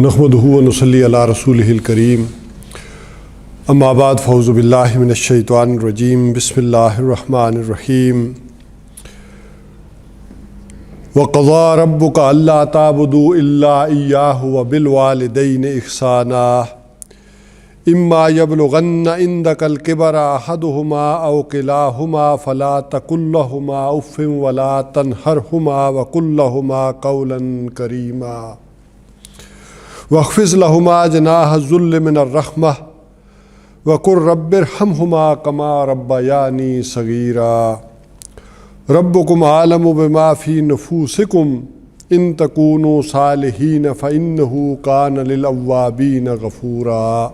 نحمدہ و نصلی علی رسولہ الکریم اما بعد فاعوذ باللہ من الشیطان الرجیم بسم اللہ الرحمن الرحیم وقضى ربك ألا تعبدوا إلا إياه وبالوالدين إحسانا إما يبلغن عندك الكبر أحدهما أو كلاهما فلا تقل لهما أف ولا تنهرهما وقل لهما قولا كريما واخفض لهما جناح الذل من الرحمة وقل رب ارحمهما كما ربياني صغيرا ربكم عالم بما في نفوسكم إن تكونوا صالحين فإنه كان للأوابين غفورا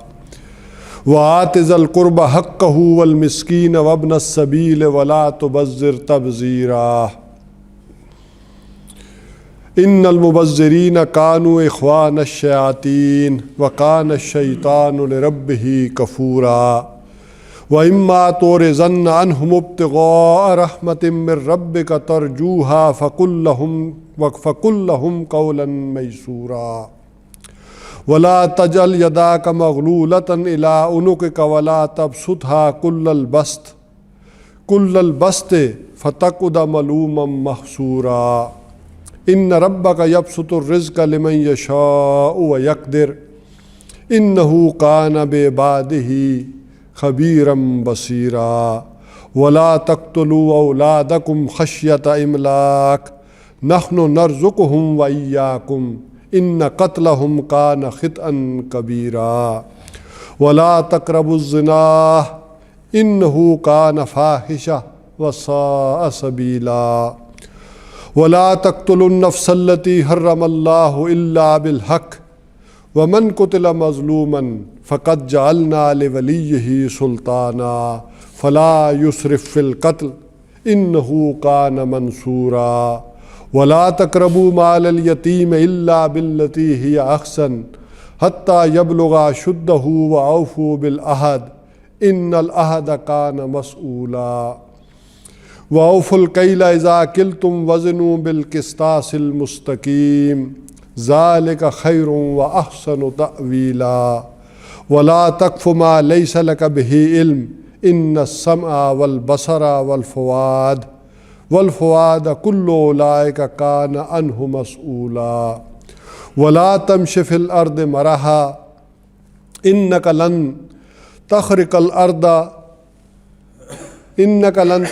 وآت ذا القربى حقه والمسكين وابن السبيل ولا تبذر تبذيرا إن المبذرين كانوا إخوان الشياطين وكان الشيطان لربه كفورا وإما تورزن عنهم ابتغاء رحمة من ربك ترجوها فقل لهم قولا ميسورا ولا تجعل يداك مغلولة إلى عنقك ولا تبسطها كل البسط فتقعد ملوما محسورا إن ربك يبسط الرزق لمن يشاء ويقدر إنه كان بعباده خبيرا بصيرا ولا تقتلوا أولادكم خشية إملاق نحن نرزقهم وإياكم إن قتلهم كان خطأ كبيرا ولا تقربوا الزنا إنه كان فاحشة وساء سبيلا ولا تقتلوا النفس التي حرم الله إلا بالحق ومن قتل مظلوما فقد جعلنا لوليه سلطانا فلا يسرف في القتل إنه كان منصورا ولا تقربوا مال اليتيم إلا بالتي هي أحسن حتى يبلغ أشده وأوفوا بالعهد إن العهد كان مسؤولا وأوفوا الكيل إذا كلتم وزنوا بالقسطاس المستقيم ذلك خير وأحسن تأويلا ولا تقف ما ليس لك به علم إن السمع والبصر والفؤاد كل أولئك كان عنه مسؤولا ولا تمش في الأرض مرحا إنك لن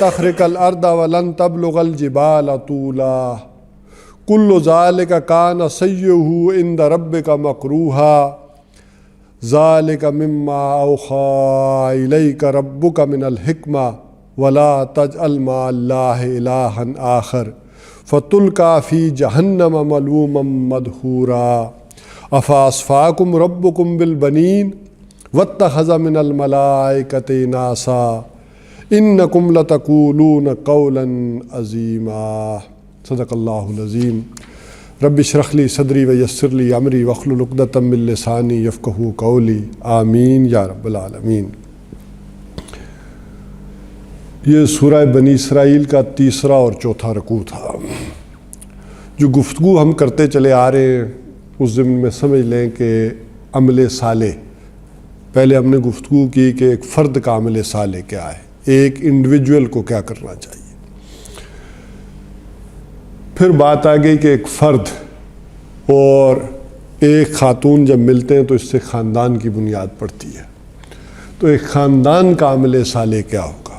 تخرق الأرض ولن تبلغ الجبال طولا كل ذلك كان سيئه عند ربك مكروها ذلك مما أوحى إليك ربك من الحكمة ولا تجعل مع الله إلها آخر فتلقى في جهنم ملوما مدحورا أفأصفاكم ربكم بالبنين واتخذ من الملائكة إناثا إنكم لتقولون قولا عظيما صدق اللہ العظیم رب اشرح لی صدری ویسر لی امری واحلل عقدۃ من لسانی یفقہوا قولی آمین یا رب العالمین۔ یہ سورہ بنی اسرائیل کا تیسرا اور چوتھا رکوع تھا۔ جو گفتگو ہم کرتے چلے آ رہے ہیں اس ضمن میں سمجھ لیں کہ عمل صالح، پہلے ہم نے گفتگو کی کہ ایک فرد کا عمل صالح کیا ہے، ایک انڈیویجول کو کیا کرنا چاہیے، پھر بات آ گئی کہ ایک فرد اور ایک خاتون جب ملتے ہیں تو اس سے خاندان کی بنیاد پڑتی ہے، تو ایک خاندان کا عمل صالح کیا ہوگا،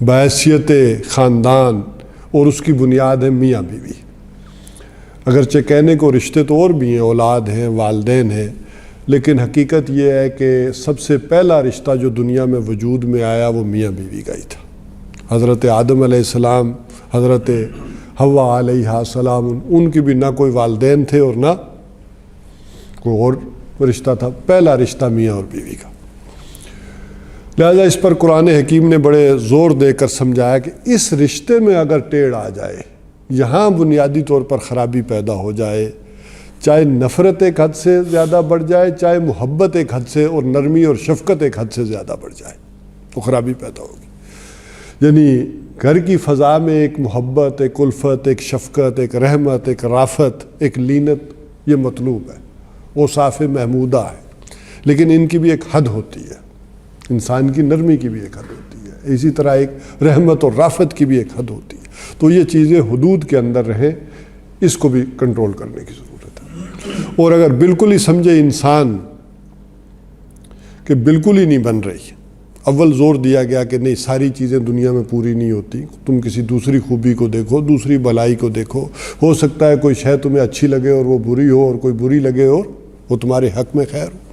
بحیثیت خاندان، اور اس کی بنیاد ہے میاں بیوی۔ اگرچہ کہنے کو رشتے تو اور بھی ہیں، اولاد ہیں، والدین ہیں، لیکن حقیقت یہ ہے کہ سب سے پہلا رشتہ جو دنیا میں وجود میں آیا وہ میاں بیوی کا ہی تھا۔ حضرت آدم علیہ السلام، حضرت حوا علیہ السلام، ان کی بھی نہ کوئی والدین تھے اور نہ کوئی اور رشتہ تھا، پہلا رشتہ میاں اور بیوی کا۔ لہذا اس پر قرآن حکیم نے بڑے زور دے کر سمجھایا کہ اس رشتے میں اگر ٹیڑھ آ جائے، یہاں بنیادی طور پر خرابی پیدا ہو جائے، چاہے نفرت ایک حد سے زیادہ بڑھ جائے، چاہے محبت ایک حد سے اور نرمی اور شفقت ایک حد سے زیادہ بڑھ جائے، تو خرابی پیدا ہوگی۔ یعنی گھر کی فضا میں ایک محبت، ایک الفت، ایک شفقت، ایک رحمت، ایک رافت، ایک لینت، یہ مطلوب ہے۔ وہ صاف محمودہ ہے، لیکن ان کی بھی ایک حد ہوتی ہے، انسان کی نرمی کی بھی ایک حد ہوتی ہے، اسی طرح ایک رحمت اور رافت کی بھی ایک حد ہوتی ہے۔ تو یہ چیزیں حدود کے اندر رہیں، اس کو بھی کنٹرول کرنے کی ضرورت ہے۔ اور اگر بالکل ہی سمجھے انسان کہ بالکل ہی نہیں بن رہی، اول زور دیا گیا کہ نہیں ساری چیزیں دنیا میں پوری نہیں ہوتی، تم کسی دوسری خوبی کو دیکھو، دوسری بھلائی کو دیکھو، ہو سکتا ہے کوئی شے تمہیں اچھی لگے اور وہ بری ہو، اور کوئی بری لگے اور وہ تمہارے حق میں خیر ہو،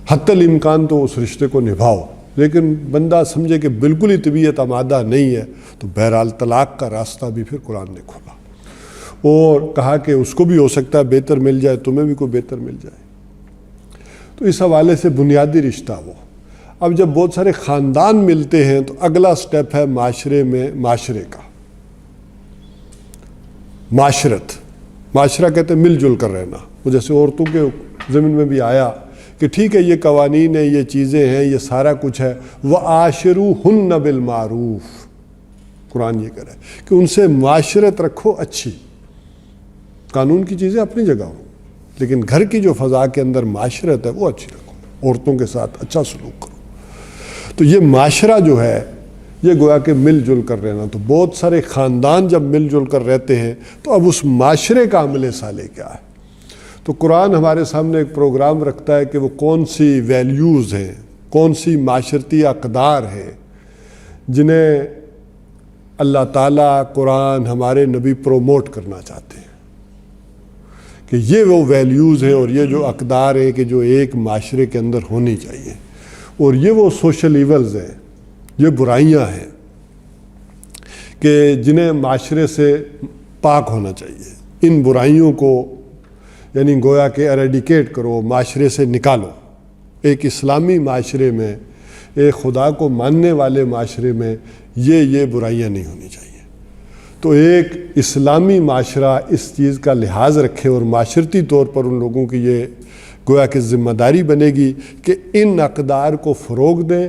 حتی الامکان تو اس رشتے کو نبھاؤ۔ لیکن بندہ سمجھے کہ بالکل ہی طبیعت آمادہ نہیں ہے، تو بہرحال طلاق کا راستہ بھی پھر قرآن نے کھولا اور کہا کہ اس کو بھی ہو سکتا ہے بہتر مل جائے، تمہیں بھی کوئی بہتر مل جائے۔ تو اس حوالے سے بنیادی رشتہ وہ۔ اب جب بہت سارے خاندان ملتے ہیں تو اگلا سٹیپ ہے معاشرے میں معاشرے کا، معاشرت۔ معاشرہ کہتے ہیں مل جل کر رہنا۔ وہ جیسے عورتوں کے ضمن میں بھی آیا کہ ٹھیک ہے یہ قوانین ہیں، یہ چیزیں ہیں، یہ سارا کچھ ہے، وَعَاشِرُوهُنَّ بِالْمَعْرُوفِ، قرآن یہ کہہ رہا ہے کہ ان سے معاشرت رکھو اچھی۔ قانون کی چیزیں اپنی جگہ ہوں، لیکن گھر کی جو فضا کے اندر معاشرت ہے وہ اچھی رکھو، عورتوں کے ساتھ اچھا سلوک کرو۔ تو یہ معاشرہ جو ہے یہ گویا کہ مل جل کر رہنا۔ تو بہت سارے خاندان جب مل جل کر رہتے ہیں تو اب اس معاشرے کا عمل صالح کیا ہے؟ تو قرآن ہمارے سامنے ایک پروگرام رکھتا ہے کہ وہ کون سی ویلیوز ہیں، کون سی معاشرتی اقدار ہیں جنہیں اللہ تعالیٰ، قرآن، ہمارے نبی پروموٹ کرنا چاہتے ہیں، کہ یہ وہ ویلیوز ہیں اور یہ جو اقدار ہیں کہ جو ایک معاشرے کے اندر ہونی چاہیے، اور یہ وہ سوشل ایولز ہیں، یہ برائیاں ہیں کہ جنہیں معاشرے سے پاک ہونا چاہیے۔ ان برائیوں کو یعنی گویا کہ ایریڈیکیٹ کرو، معاشرے سے نکالو۔ ایک اسلامی معاشرے میں، ایک خدا کو ماننے والے معاشرے میں یہ برائیاں نہیں ہونی چاہیے۔ تو ایک اسلامی معاشرہ اس چیز کا لحاظ رکھے اور معاشرتی طور پر ان لوگوں کی یہ گویا کہ ذمہ داری بنے گی کہ ان اقدار کو فروغ دیں،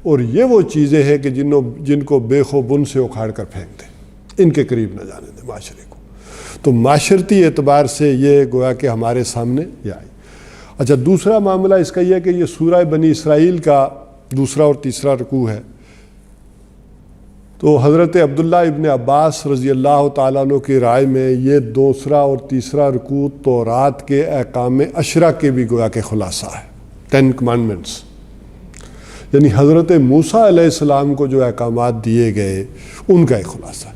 اور یہ وہ چیزیں ہیں کہ جن کو بے خو بن سے اکھاڑ کر پھینک دیں، ان کے قریب نہ جانے دیں معاشرے کو۔ تو معاشرتی اعتبار سے یہ گویا کہ ہمارے سامنے یہ آئی۔ اچھا، دوسرا معاملہ اس کا یہ ہے کہ یہ سورہ بنی اسرائیل کا دوسرا اور تیسرا رکوع ہے۔ تو حضرت عبداللہ ابن عباس رضی اللہ تعالیٰ عنہ کی رائے میں یہ دوسرا اور تیسرا رکوع تورات کے احکام عشرہ کے بھی گویا کہ خلاصہ ہے، 10 کمانڈمنٹس، یعنی حضرت موسیٰ علیہ السلام کو جو احکامات دیے گئے ان کا ایک خلاصہ ہے۔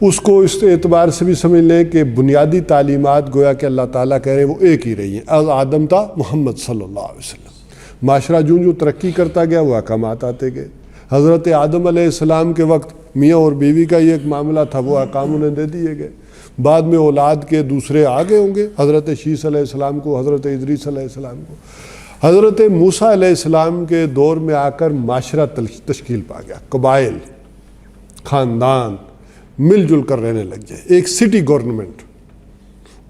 اس کو اس اعتبار سے بھی سمجھ لیں کہ بنیادی تعلیمات گویا کہ اللہ تعالیٰ کہہ رہے ہیں وہ ایک ہی رہی ہیں، از آدم تا محمد صلی اللہ علیہ وسلم۔ معاشرہ جو ترقی کرتا گیا وہ احکامات آتے گئے۔ حضرت آدم علیہ السلام کے وقت میاں اور بیوی کا یہ ایک معاملہ تھا، وہ احکام انہیں دے دیے گئے۔ بعد میں اولاد کے دوسرے آگے ہوں گے، حضرت شیس علیہ السلام کو، حضرت ادریس علیہ السلام کو۔ حضرت موسیٰ علیہ السلام کے دور میں آ کر معاشرہ تشکیل پا گیا، قبائل، خاندان مل جل کر رہنے لگ جائے، ایک سٹی گورنمنٹ،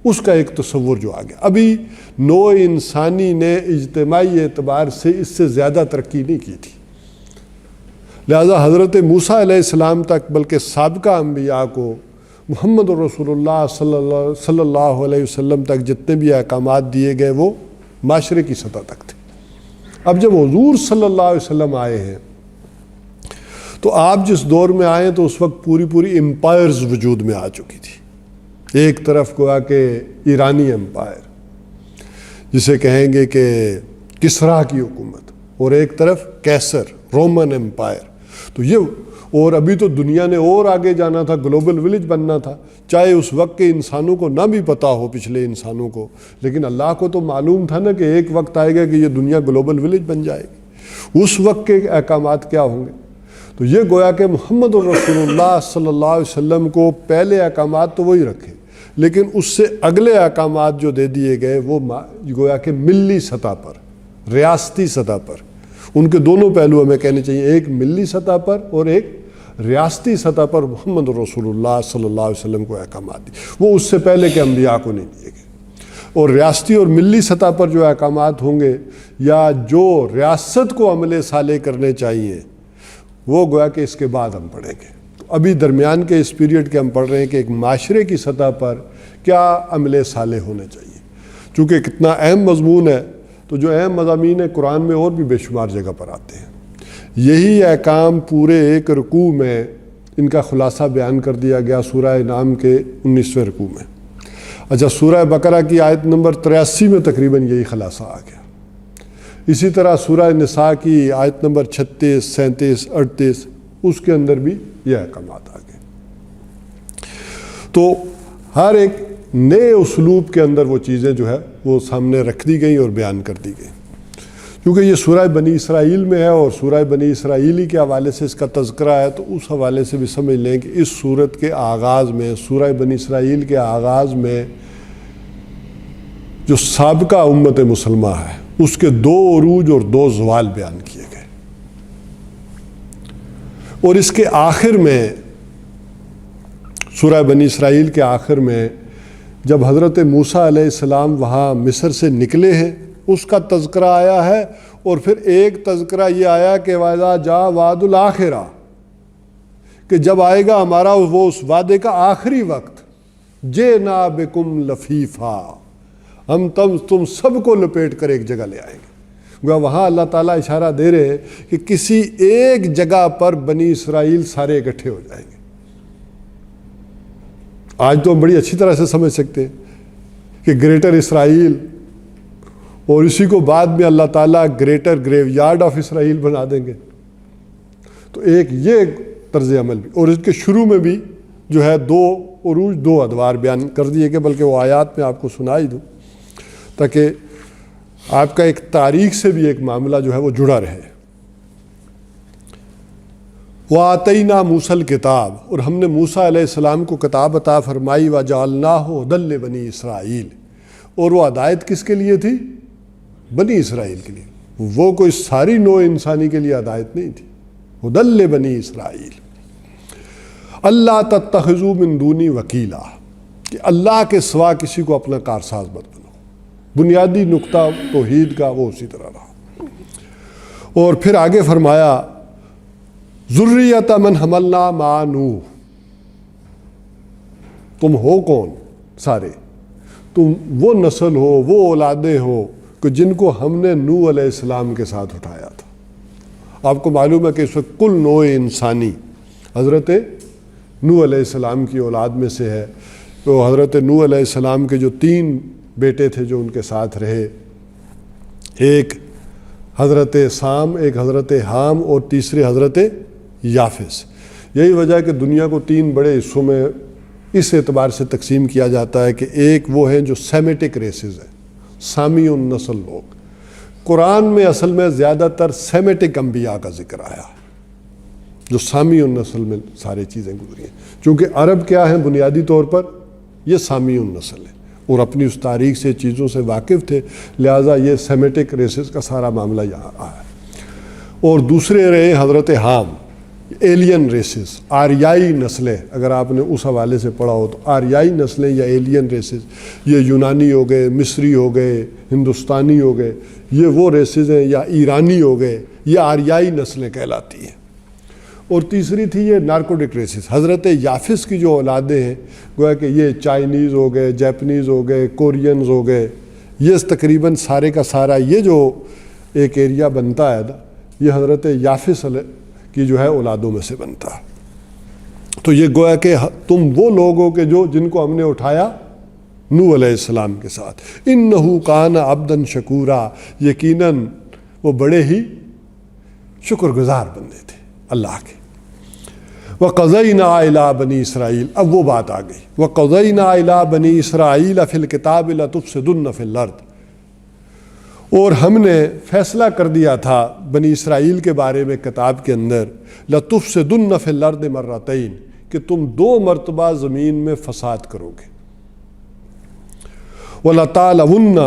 اس کا ایک تصور جو آ گیا۔ ابھی نوع انسانی نے اجتماعی اعتبار سے اس سے زیادہ ترقی نہیں کی تھی، لہذا حضرت موسیٰ علیہ السلام تک بلکہ سابقہ انبیاء کو، محمد رسول اللہ صلی اللہ علیہ وسلم تک جتنے بھی احکامات دیے گئے وہ معاشرے کی سطح تک تھے۔ اب جب حضور صلی اللہ علیہ وسلم آئے ہیں تو آپ جس دور میں آئے تو اس وقت پوری امپائرز وجود میں آ چکی تھی۔ ایک طرف گویا کہ ایرانی امپائر جسے کہیں گے کہ کسریٰ کی حکومت، اور ایک طرف کیسر رومن امپائر۔ تو یہ، اور ابھی تو دنیا نے اور آگے جانا تھا، گلوبل ولیج بننا تھا، چاہے اس وقت کے انسانوں کو نہ بھی پتہ ہو، پچھلے انسانوں کو، لیکن اللہ کو تو معلوم تھا نا کہ ایک وقت آئے گا کہ یہ دنیا گلوبل ولیج بن جائے گی۔ اس وقت کے احکامات کیا ہوں گے؟ تو یہ گویا کہ محمد الرسول اللہ صلی اللہ علیہ وسلم کو پہلے احکامات تو وہی رکھے، لیکن اس سے اگلے احکامات جو دے دیے گئے وہ گویا کہ ملی سطح پر، ریاستی سطح پر، ان کے دونوں پہلو ہمیں کہنے چاہیے، ایک ملی سطح پر اور ایک ریاستی سطح پر محمد رسول اللہ صلی اللہ علیہ وسلم کو احکامات دی۔ وہ اس سے پہلے کے انبیاء کو نہیں دیے گئے۔ اور ریاستی اور ملی سطح پر جو احکامات ہوں گے یا جو ریاست کو عمل صالح کرنے چاہیے وہ گویا کہ اس کے بعد ہم پڑھیں گے۔ تو ابھی درمیان کے اس پیریڈ کے ہم پڑھ رہے ہیں کہ ایک معاشرے کی سطح پر کیا عمل صالح ہونے چاہیے۔ چونکہ کتنا اہم مضمون ہے تو جو اہم مضامین ہیں قرآن میں اور بھی بے شمار جگہ پر آتے ہیں. یہی احکام پورے ایک رکوع میں ان کا خلاصہ بیان کر دیا گیا سورہ انعام کے 19ویں رکوع میں. اچھا، سورہ بقرہ کی آیت نمبر 83 میں تقریباً یہی خلاصہ آ گیا. اسی طرح سورہ نساء کی آیت نمبر 36، 37، 38 اس کے اندر بھی یہ احکامات آ گئے. تو ہر ایک نئے اسلوب کے اندر وہ چیزیں جو ہے وہ سامنے رکھ دی گئیں اور بیان کر دی گئیں. کیونکہ یہ سورہ بنی اسرائیل میں ہے اور سورہ بنی اسرائیلی کے حوالے سے اس کا تذکرہ ہے، تو اس حوالے سے بھی سمجھ لیں کہ اس سورت کے آغاز میں، سورہ بنی اسرائیل کے آغاز میں جو سابقہ امت مسلمہ ہے اس کے 2 عروج اور 2 زوال بیان کیے گئے. اور اس کے آخر میں، سورہ بنی اسرائیل کے آخر میں جب حضرت موسیٰ علیہ السلام وہاں مصر سے نکلے ہیں اس کا تذکرہ آیا ہے، اور پھر ایک تذکرہ یہ آیا کہ وَإِذَا جَاءَ وَعْدُ الْآخِرَةِ، کہ جب آئے گا ہمارا وہ اس وعدے کا آخری وقت، جِئْنَا بِكُمْ لَفِيفًا، ہم تم سب کو لپیٹ کر ایک جگہ لے آئیں گے. وہاں اللہ تعالیٰ اشارہ دے رہے ہیں کہ کسی ایک جگہ پر بنی اسرائیل سارے اکٹھے ہو جائیں گے. آج تو ہم بڑی اچھی طرح سے سمجھ سکتے ہیں کہ گریٹر اسرائیل، اور اسی کو بعد میں اللہ تعالیٰ گریٹر گریو یارڈ آف اسرائیل بنا دیں گے. تو ایک یہ طرز عمل بھی، اور اس کے شروع میں بھی جو ہے 2 عروج 2 ادوار بیان کر دیے گئے، بلکہ وہ آیات میں آپ کو سنائی دوں تاکہ آپ کا ایک تاریخ سے بھی ایک معاملہ جو ہے وہ جڑا رہے. وَآتَيْنَا مُوسَى الْكِتَابَ، اور ہم نے موسیٰ علیہ السلام کو کتاب عطا فرمائی، وَجَعَلْنَاهُ هُدًى لِبَنِي اسرائیل، اور وہ ہدایت کس کے لیے تھی؟ بنی اسرائیل کے لیے. وہ کوئی ساری نوع انسانی کے لیے ہدایت نہیں تھی. هُدًى لِبَنِي اسرائیل اللہ تتخذوا من دونی وکیلا، کہ اللہ کے سوا کسی کو اپنا کارساز مت بنو. بنیادی نقطہ توحید کا وہ اسی طرح رہا. اور پھر آگے فرمایا ذریۃ من حملنا مع نوح، تم ہو کون سارے؟ تم وہ نسل ہو، وہ اولادیں ہو کہ جن کو ہم نے نوح علیہ السلام کے ساتھ اٹھایا تھا. آپ کو معلوم ہے کہ اس وقت کل نوع انسانی حضرت نوح علیہ السلام کی اولاد میں سے ہے. تو حضرت نوح علیہ السلام کے جو 3 بیٹے تھے جو ان کے ساتھ رہے، ایک حضرت سام، ایک حضرت حام، اور تیسرے حضرت یافس. یہی وجہ ہے کہ دنیا کو 3 بڑے حصوں میں اس اعتبار سے تقسیم کیا جاتا ہے کہ ایک وہ ہیں جو سیمیٹک ریسز ہیں، سامی النسل لوگ. قرآن میں اصل میں زیادہ تر سیمیٹک انبیاء کا ذکر آیا ہے جو سامی النسل میں سارے چیزیں گزری ہیں. چونکہ عرب کیا ہیں بنیادی طور پر؟ یہ سامی النسل ہے اور اپنی اس تاریخ سے چیزوں سے واقف تھے، لہٰذا یہ سیمیٹک ریسز کا سارا معاملہ یہاں آیا. اور دوسرے رہے حضرت حام، ایلین ریسز، آریائی نسلیں. اگر آپ نے اس حوالے سے پڑھا ہو تو آریائی نسلیں یا ایلین ریسز، یہ یونانی ہو گئے، مصری ہو گئے، ہندوستانی ہو گئے، یہ وہ ریسز ہیں، یا ایرانی ہو گئے، یہ آریائی نسلیں کہلاتی ہیں. اور تیسری تھی یہ نارکوٹک ریسز. حضرت یافس کی جو اولادیں ہیں گویا کہ یہ چائنیز ہو گئے، جیپنیز ہو گئے، کورینز ہو گئے، یہ تقریباً سارے کا سارا یہ جو ایک ایریا بنتا ہے یہ حضرت یافس کی جو ہے اولادوں میں سے بنتا ہے. تو یہ گویا کہ تم وہ لوگ ہو کہ جن کو ہم نے اٹھایا نوح علیہ السلام کے ساتھ. انہ کان عبدا شکورا، یقیناً وہ بڑے ہی شکر گزار بندے تھے اللہ کے. وَقَضَيْنَا إِلَىٰ بَنِي اسرائیل، اب وہ بات آ گئی. وَقَضَيْنَا إِلَىٰ بَنِي اسرائیل فِي الْكِتَابِ لَتُفْسِدُنَّ فِي الْأَرْضِ، اور ہم نے فیصلہ کر دیا تھا بنی اسرائیل کے بارے میں کتاب کے اندر، لَتُفْسِدُنَّ فِي الْأَرْضِ مَرَّتَيْنِ، کہ تم 2 مرتبہ زمین میں فساد کرو گے. وَلَتَعْلُنَّ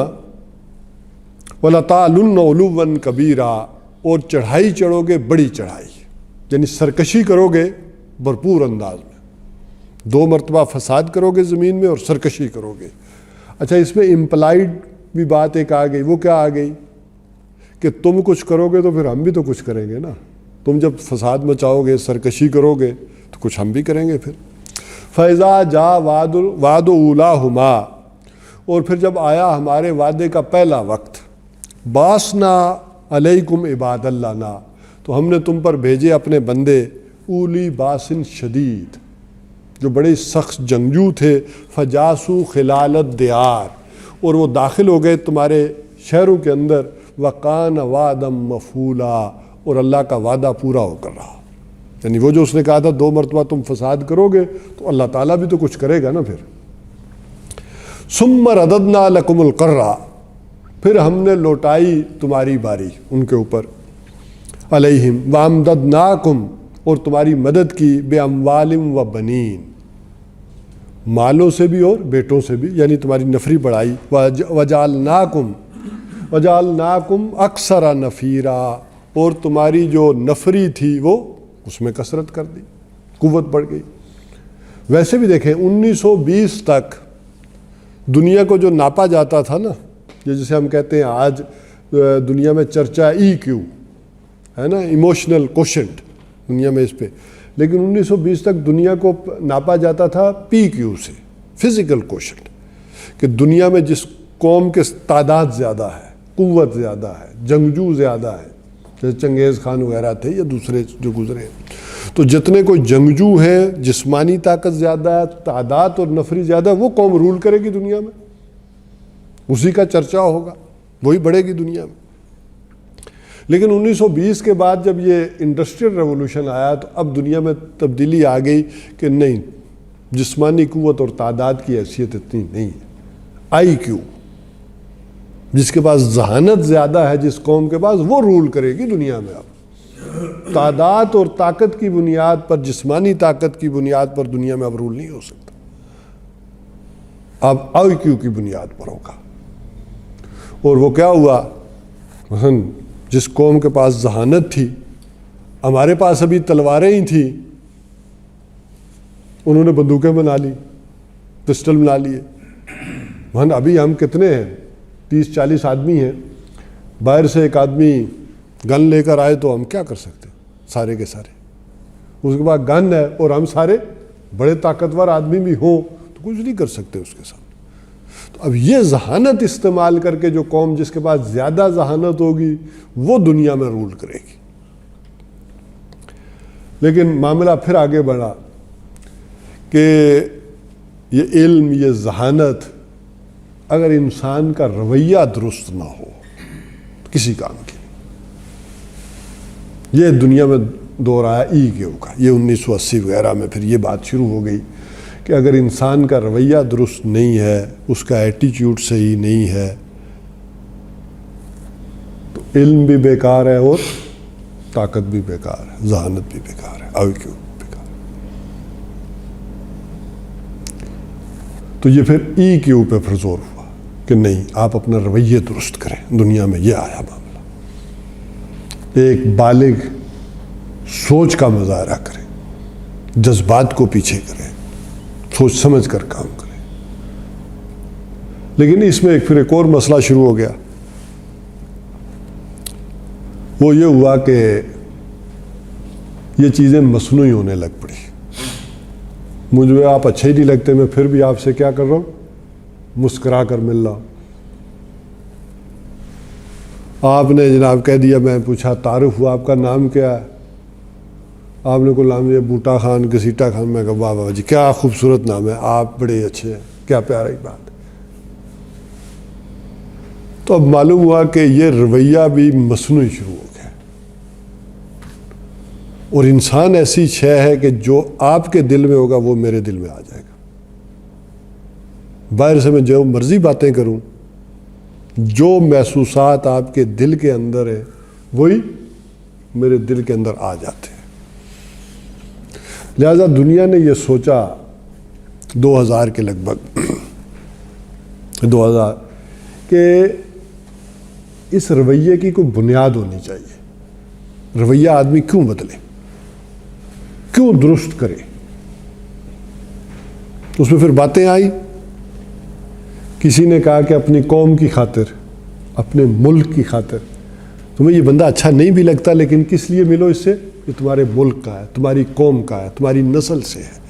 عُلُوًّا كَبِيرًا، اور چڑھائی چڑھو گے بڑی چڑھائی، یعنی سرکشی کرو گے بھرپور انداز میں. 2 مرتبہ فساد کرو گے زمین میں اور سرکشی کرو گے. اچھا، اس میں امپلائڈ بھی بات ایک آ گئی. وہ کیا آ گئی کہ تم کچھ کرو گے تو پھر ہم بھی تو کچھ کریں گے نا. تم جب فساد مچاؤ گے، سرکشی کرو گے تو کچھ ہم بھی کریں گے. پھر فَإِذَا جَاءَ وَعْدُ أُولَاهُمَا، اور پھر جب آیا ہمارے وعدے کا پہلا وقت، باسنا علیکم عباد اللہ نا، تو ہم نے تم پر بھیجے اپنے بندے اولی باسن شدید، جو بڑے سخت جنگجو تھے، فجاسو خلال الدیار، اور وہ داخل ہو گئے تمہارے شہروں کے اندر، وقان وعدم مفعولا، اور اللہ کا وعدہ پورا ہو کر رہا، یعنی وہ جو اس نے کہا تھا 2 مرتبہ تم فساد کرو گے تو اللہ تعالیٰ بھی تو کچھ کرے گا نا پھر۔ ثم رددنا لکم القرہ، پھر ہم نے لوٹائی تمہاری باری ان کے اوپر، علیہم وامددناکم، اور تمہاری مدد کی، بے اموال و بنین، مالوں سے بھی اور بیٹوں سے بھی، یعنی تمہاری نفری بڑھائی، وجعلناکم اکثر نفیرا، اور تمہاری جو نفری تھی وہ اس میں کثرت کر دی، قوت بڑھ گئی۔ ویسے بھی دیکھیں 1920 تک دنیا کو جو ناپا جاتا تھا نا، جسے ہم کہتے ہیں آج دنیا میں چرچا EQ ہے نا، ایموشنل کوشنٹ دنیا میں اس پہ، لیکن 1920 تک دنیا کو ناپا جاتا تھا PQ سے، فزیکل کوشنٹ، کہ دنیا میں جس قوم کے تعداد زیادہ ہے، قوت زیادہ ہے، جنگجو زیادہ ہے، جیسے چنگیز خان وغیرہ تھے یا دوسرے جو گزرے ہیں، تو جتنے کوئی جنگجو ہیں، جسمانی طاقت زیادہ ہے، تعداد اور نفری زیادہ ہے، وہ قوم رول کرے گی دنیا میں، اسی کا چرچا ہوگا، وہی بڑھے گی دنیا میں۔ لیکن 1920 کے بعد جب یہ انڈسٹریل ریولوشن آیا تو اب دنیا میں تبدیلی آ گئی کہ نہیں، جسمانی قوت اور تعداد کی حیثیت اتنی نہیں ہے، IQ، جس کے پاس ذہانت زیادہ ہے جس قوم کے پاس، وہ رول کرے گی دنیا میں۔ اب تعداد اور طاقت کی بنیاد پر، جسمانی طاقت کی بنیاد پر دنیا میں اب رول نہیں ہو سکتا، اب IQ کی بنیاد پر ہوگا۔ اور وہ کیا ہوا، مثلا جس قوم کے پاس ذہانت تھی، ہمارے پاس ابھی تلواریں ہی تھیں، انہوں نے بندوقیں بنا لی، پسٹل بنا لیے۔ ابھی ہم کتنے ہیں، 30-40 آدمی ہیں، باہر سے ایک آدمی گن لے کر آئے تو ہم کیا کر سکتے، سارے کے سارے، اس کے بعد گن ہے اور ہم سارے بڑے طاقتور آدمی بھی ہوں تو کچھ نہیں کر سکتے اس کے ساتھ۔ تو اب یہ ذہانت استعمال کر کے جو قوم جس کے پاس زیادہ ذہانت ہوگی وہ دنیا میں رول کرے گی۔ لیکن معاملہ پھر آگے بڑھا کہ یہ علم، یہ ذہانت، اگر انسان کا رویہ درست نہ ہو کسی کام کی، یہ دنیا میں دور آیا EQ کا، یہ 1980 وغیرہ میں پھر یہ بات شروع ہو گئی کہ اگر انسان کا رویہ درست نہیں ہے، اس کا ایٹیچیوڈ صحیح نہیں ہے، تو علم بھی بیکار ہے اور طاقت بھی بیکار ہے، ذہانت بھی بیکار ہے، IQ بیکار ہے۔ تو یہ پھر EQ پہ پھر زور ہوا کہ نہیں، آپ اپنا رویہ درست کریں۔ دنیا میں یہ آیا معاملہ، ایک بالغ سوچ کا مظاہرہ کریں، جذبات کو پیچھے کریں، سوچ سمجھ کر کام کریں۔ لیکن اس میں پھر ایک اور مسئلہ شروع ہو گیا، وہ یہ ہوا کہ یہ چیزیں مصنوعی ہونے لگ پڑی۔ مجھے آپ اچھے ہی نہیں لگتے، میں پھر بھی آپ سے کیا کر رہا ہوں، مسکرا کر مل رہا ہوں۔ آپ نے جناب کہہ دیا، میں پوچھا تعارف ہوا، آپ کا نام کیا ہے؟ آپ نے کوئی نام، یہ بوٹا خان، گسیٹا خان۔ میں کہا واہ واہ جی کیا خوبصورت نام ہے، آپ بڑے اچھے ہیں، کیا پیاری بات۔ تو اب معلوم ہوا کہ یہ رویہ بھی مصنوعی شروع ہو گیا، اور انسان ایسی شے ہے کہ جو آپ کے دل میں ہوگا وہ میرے دل میں آ جائے گا۔ باہر سے میں جو مرضی باتیں کروں، جو محسوسات آپ کے دل کے اندر ہے وہی میرے دل کے اندر آ جاتے ہیں۔ لہذا دنیا نے یہ سوچا 2000 کے لگ بھگ 2000 کہ اس رویے کی کوئی بنیاد ہونی چاہیے، رویہ آدمی کیوں بدلے، کیوں درست کرے۔ اس میں پھر باتیں آئی، کسی نے کہا کہ اپنی قوم کی خاطر، اپنے ملک کی خاطر، تمہیں یہ بندہ اچھا نہیں بھی لگتا لیکن کس لیے ملو اس سے، یہ تمہارے ملک کا ہے، تمہاری قوم کا ہے، تمہاری نسل سے ہے۔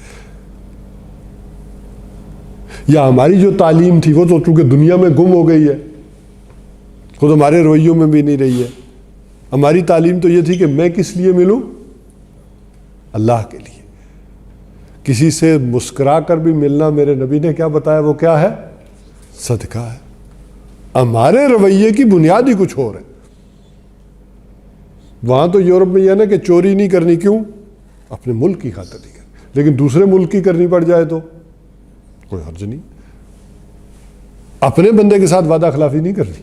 یا ہماری جو تعلیم تھی وہ تو چونکہ دنیا میں گم ہو گئی ہے، خود ہمارے رویوں میں بھی نہیں رہی ہے. ہماری تعلیم تو یہ تھی کہ میں کس لیے ملوں؟ اللہ کے لیے. کسی سے مسکرا کر بھی ملنا میرے نبی نے کیا بتایا، وہ کیا ہے؟ صدقہ ہے. ہمارے رویے کی بنیاد ہی کچھ اور ہے. وہاں تو یورپ میں یہ ہے نا کہ چوری نہیں کرنی. کیوں؟ اپنے ملک کی خاطر نہیں کرنی. لیکن دوسرے ملک کی کرنی پڑ جائے تو کوئی حرج نہیں. اپنے بندے کے ساتھ وعدہ خلافی نہیں کرنی،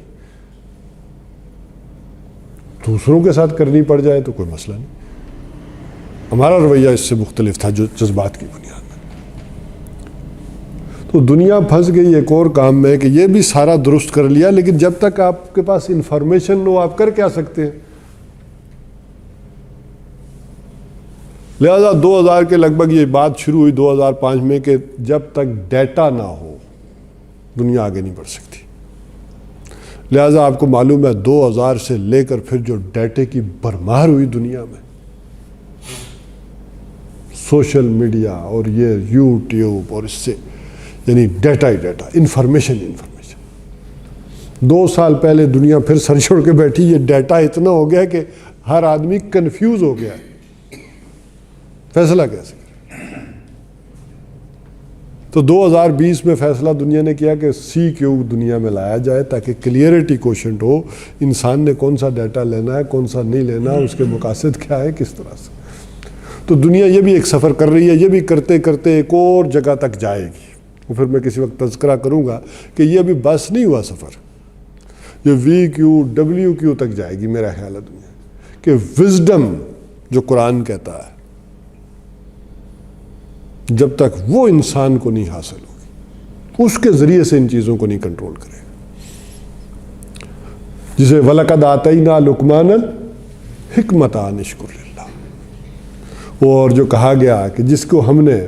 دوسروں کے ساتھ کرنی پڑ جائے تو کوئی مسئلہ نہیں. ہمارا رویہ اس سے مختلف تھا جو جذبات کی بنیاد میں. تو دنیا پھنس گئی ایک اور کام میں کہ یہ بھی سارا درست کر لیا، لیکن جب تک آپ کے پاس انفارمیشن ہو آپ کر کیا سکتے ہیں؟ لہذا 2000 کے لگ بھگ یہ بات شروع ہوئی 2005 میں کہ جب تک ڈیٹا نہ ہو دنیا آگے نہیں بڑھ سکتی. لہذا آپ کو معلوم ہے 2000 سے لے کر پھر جو ڈیٹے کی بھرمار ہوئی دنیا میں، سوشل میڈیا اور یہ یوٹیوب اور اس سے یعنی ڈیٹا ہی ڈیٹا، انفارمیشن. 2 سال پہلے دنیا پھر سر چھوڑ کے بیٹھی. یہ ڈیٹا اتنا ہو گیا کہ ہر آدمی کنفیوز ہو گیا ہے، فیصلہ کیسے. تو 2020 میں فیصلہ دنیا نے کیا کہ CQ دنیا میں لایا جائے تاکہ کلیئرٹی کوشنٹ ہو، انسان نے کون سا ڈیٹا لینا ہے کون سا نہیں لینا، اس کے مقاصد کیا ہے کس طرح سے. تو دنیا یہ بھی ایک سفر کر رہی ہے. یہ بھی کرتے کرتے ایک اور جگہ تک جائے گی. وہ پھر میں کسی وقت تذکرہ کروں گا کہ یہ ابھی بس نہیں ہوا سفر، یہ VQ WQ تک جائے گی. میرا خیال ہے دنیا کہ وزڈم جو قرآن کہتا ہے جب تک وہ انسان کو نہیں حاصل ہوگی، اس کے ذریعے سے ان چیزوں کو نہیں کنٹرول کرے گا. جسے وَلَقَدْ آتَيْنَا لُقْمَانَ الْحِكْمَةَ أَنِ اشْكُرْ لِلَّهِ، اور جو کہا گیا کہ جس کو ہم نے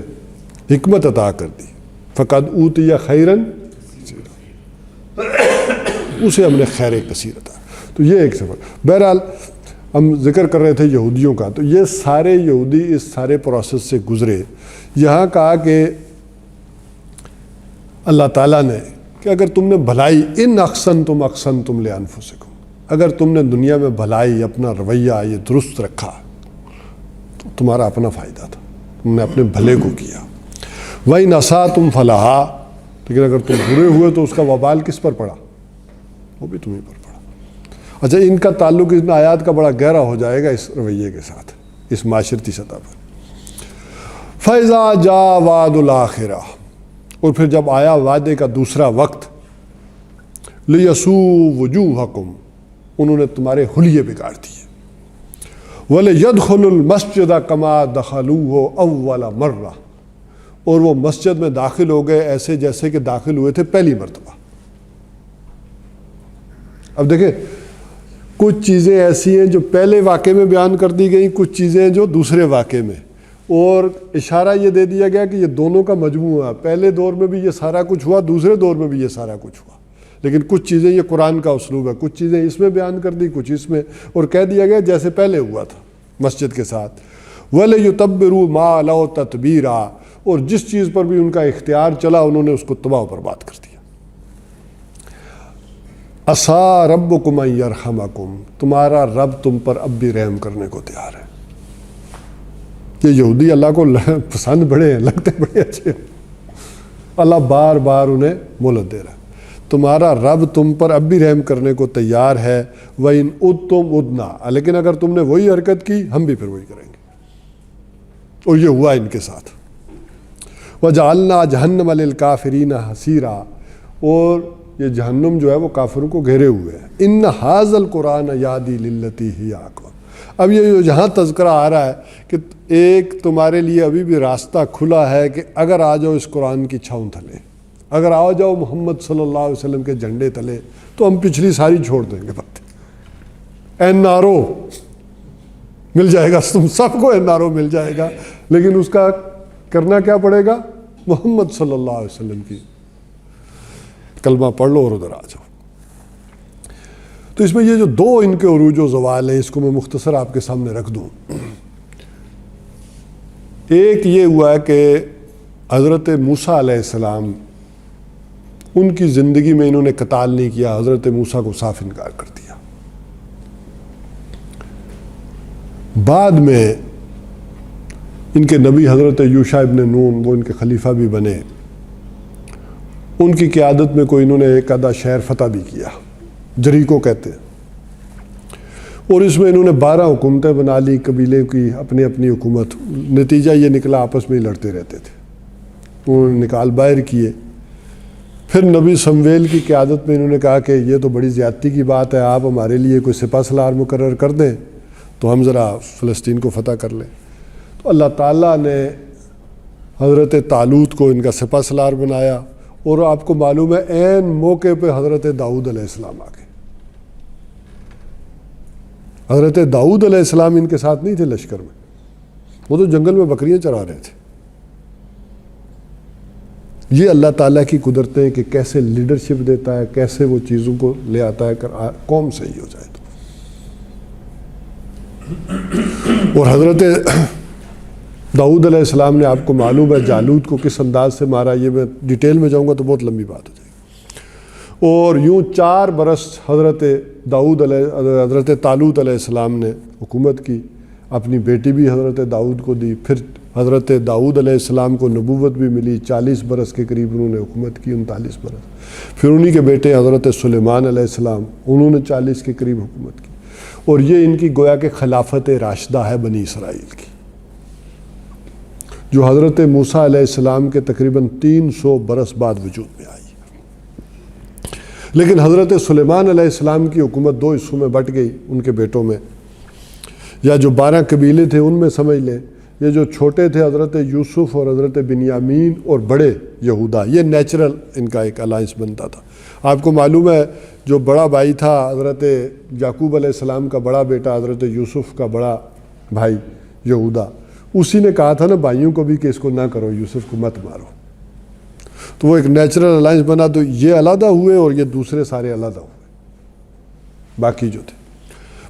حکمت عطا کر دی فَقَدْ أُوتِيَ خَيْرًا كَثِيرًا، اسے ہم نے خیر کثیر عطا. تو یہ ایک سفر. بہرحال ہم ذکر کر رہے تھے یہودیوں کا. تو یہ سارے یہودی اس سارے پروسیس سے گزرے. یہاں کہا کہ اللہ تعالیٰ نے کہ اگر تم نے بھلائی ان احسنتم احسنتم لانفسکم، اگر تم نے دنیا میں بھلائی اپنا رویہ یہ درست رکھا تو تمہارا اپنا فائدہ تھا، تم نے اپنے بھلے کو کیا. وَإِنْ أَسَأْتُمْ فَلَهَا، لیکن اگر تم برے ہوئے تو اس کا وبال کس پر پڑا؟ وہ بھی تمہیں پر پڑا. اچھا، ان کا تعلق اس آیات کا بڑا گہرا ہو جائے گا اس رویے کے ساتھ، اس معاشرتی سطح پر. فَإِذَا جَاءَ وَعْدُ الْآخِرَةِ، اور پھر جب آیا وعدے کا دوسرا وقت، لِيَسُوءُ وُجُوهَكُمْ، انہوں نے تمہارے حلیے بگاڑ دیے. وَلِيَدْخُلُوا الْمَسْجِدَ كَمَا دَخَلُوهُ أَوَّلَ مَرَّةٍ، اور وہ مسجد میں داخل ہو گئے ایسے جیسے کہ داخل ہوئے تھے پہلی مرتبہ. اب دیکھیں کچھ چیزیں ایسی ہیں جو پہلے واقعے میں بیان کر دی گئیں، کچھ چیزیں جو دوسرے واقعے میں، اور اشارہ یہ دے دیا گیا کہ یہ دونوں کا مجموعہ، پہلے دور میں بھی یہ سارا کچھ ہوا، دوسرے دور میں بھی یہ سارا کچھ ہوا. لیکن کچھ چیزیں یہ قرآن کا اسلوب ہے، کچھ چیزیں اس میں بیان کر دی کچھ اس میں، اور کہہ دیا گیا جیسے پہلے ہوا تھا مسجد کے ساتھ. وَلَيُتَبِّرُوا مَا لَوْ تَتْبِيرًا، اور جس چیز پر بھی ان کا اختیار چلا انہوں نے اس کو تباہ و برباد کر دیا. عَسَىٰ رَبُّكُمْ أَن يَرْحَمَكُمْ، تمہارا رب تم پر اب بھی رحم کرنے کو تیار ہے. یہ یہودی اللہ کو پسند بڑے ہیں، لگتے بڑے اچھے ہیں. اللہ بار بار انہیں مہلت دے رہا ہے. تمہارا رب تم پر اب بھی رحم کرنے کو تیار ہے. وَإِنْ عُدْتُمْ عُدْنَا، لیکن اگر تم نے وہی حرکت کی ہم بھی پھر وہی کریں گے. اور یہ ہوا ان کے ساتھ. وَجَعَلْنَا جَهَنَّمَ لِلْكَافِرِينَ حَصِيرًا، اور یہ جہنم جو ہے وہ کافروں کو گھیرے ہوئے ہے. إِنَّ هَذَا الْقُرْآنَ يَهْدِي لِلَّتِي هِيَ أَقْوَمُ، اب یہ جو جہاں تذکرہ آ رہا ہے کہ ایک تمہارے لیے ابھی بھی راستہ کھلا ہے کہ اگر آ جاؤ اس قرآن کی چھاؤں تلے، اگر آ جاؤ محمد صلی اللہ علیہ وسلم کے جھنڈے تلے، تو ہم پچھلی ساری چھوڑ دیں گے. بات NRO مل جائے گا، تم سب کو NRO مل جائے گا، لیکن اس کا کرنا کیا پڑے گا؟ محمد صلی اللہ علیہ وسلم کی کلمہ پڑھ لو اور ادھر آ جاؤ. تو اس میں یہ جو دو ان کے عروج و زوال ہیں اس کو میں مختصر آپ کے سامنے رکھ دوں. ایک یہ ہوا ہے کہ حضرت موسیٰ علیہ السلام ان کی زندگی میں انہوں نے قتال نہیں کیا، حضرت موسیٰ کو صاف انکار کر دیا۔ بعد میں ان کے نبی حضرت یوشع ابن نون، وہ ان کے خلیفہ بھی بنے، ان کی قیادت میں کوئی انہوں نے ایک آدھا شہر فتح بھی کیا، جریکو کہتے ہیں، اور اس میں انہوں نے 12 حکومتیں بنا لی، قبیلے کی اپنی اپنی حکومت۔ نتیجہ یہ نکلا آپس میں ہی لڑتے رہتے تھے، انہوں نے نکال باہر کیے۔ پھر نبی سمویل کی قیادت میں انہوں نے کہا کہ یہ تو بڑی زیادتی کی بات ہے، آپ ہمارے لیے کوئی سپہ سالار مقرر کر دیں تو ہم ذرا فلسطین کو فتح کر لیں۔ تو اللہ تعالیٰ نے حضرت طالوت کو ان کا سپہ سالار بنایا، اور آپ کو معلوم ہے عین موقع پہ حضرت داؤد علیہ السلام آ گئے۔ حضرت داؤد علیہ السلام ان کے ساتھ نہیں تھے لشکر میں، وہ تو جنگل میں بکریاں چرا رہے تھے۔ یہ اللہ تعالیٰ کی قدرتیں کہ کیسے لیڈرشپ دیتا ہے، کیسے وہ چیزوں کو لے آتا ہے کہ قوم صحیح ہو جائے۔ اور حضرت داؤد علیہ السلام نے، آپ کو معلوم ہے جالوت کو کس انداز سے مارا، یہ میں ڈیٹیل میں جاؤں گا تو بہت لمبی بات ہو جائے گی۔ اور یوں 4 برس حضرت طالوت علیہ السلام نے حکومت کی، اپنی بیٹی بھی حضرت داؤد کو دی، پھر حضرت داؤد علیہ السلام کو نبوت بھی ملی، 40 برس کے قریب انہوں نے حکومت کی، 39 برس۔ پھر انہی کے بیٹے حضرت سلیمان علیہ السلام، انہوں نے 40 کے قریب حکومت کی، اور یہ ان کی گویا کہ خلافت راشدہ ہے بنی اسرائیل کی، جو حضرت موسیٰ علیہ السلام کے تقریباً 300 برس بعد وجود میں آئی۔ لیکن حضرت سلیمان علیہ السلام کی حکومت 2 حصوں میں بٹ گئی ان کے بیٹوں میں، یا جو 12 قبیلے تھے ان میں سمجھ لیں، یہ جو چھوٹے تھے حضرت یوسف اور حضرت بنیامین، اور بڑے یہودا، یہ نیچرل ان کا ایک الائنس بنتا تھا۔ آپ کو معلوم ہے جو بڑا بھائی تھا حضرت یعقوب علیہ السلام کا بڑا بیٹا حضرت یوسف کا بڑا بھائی یہودا، اسی نے کہا تھا نا بھائیوں کو بھی کہ اس کو نہ کرو، یوسف کو مت مارو، تو وہ ایک نیچرل الائنس بنا، تو یہ علیحدہ ہوئے اور یہ دوسرے سارے علیحدہ ہوئے، باقی جو تھے۔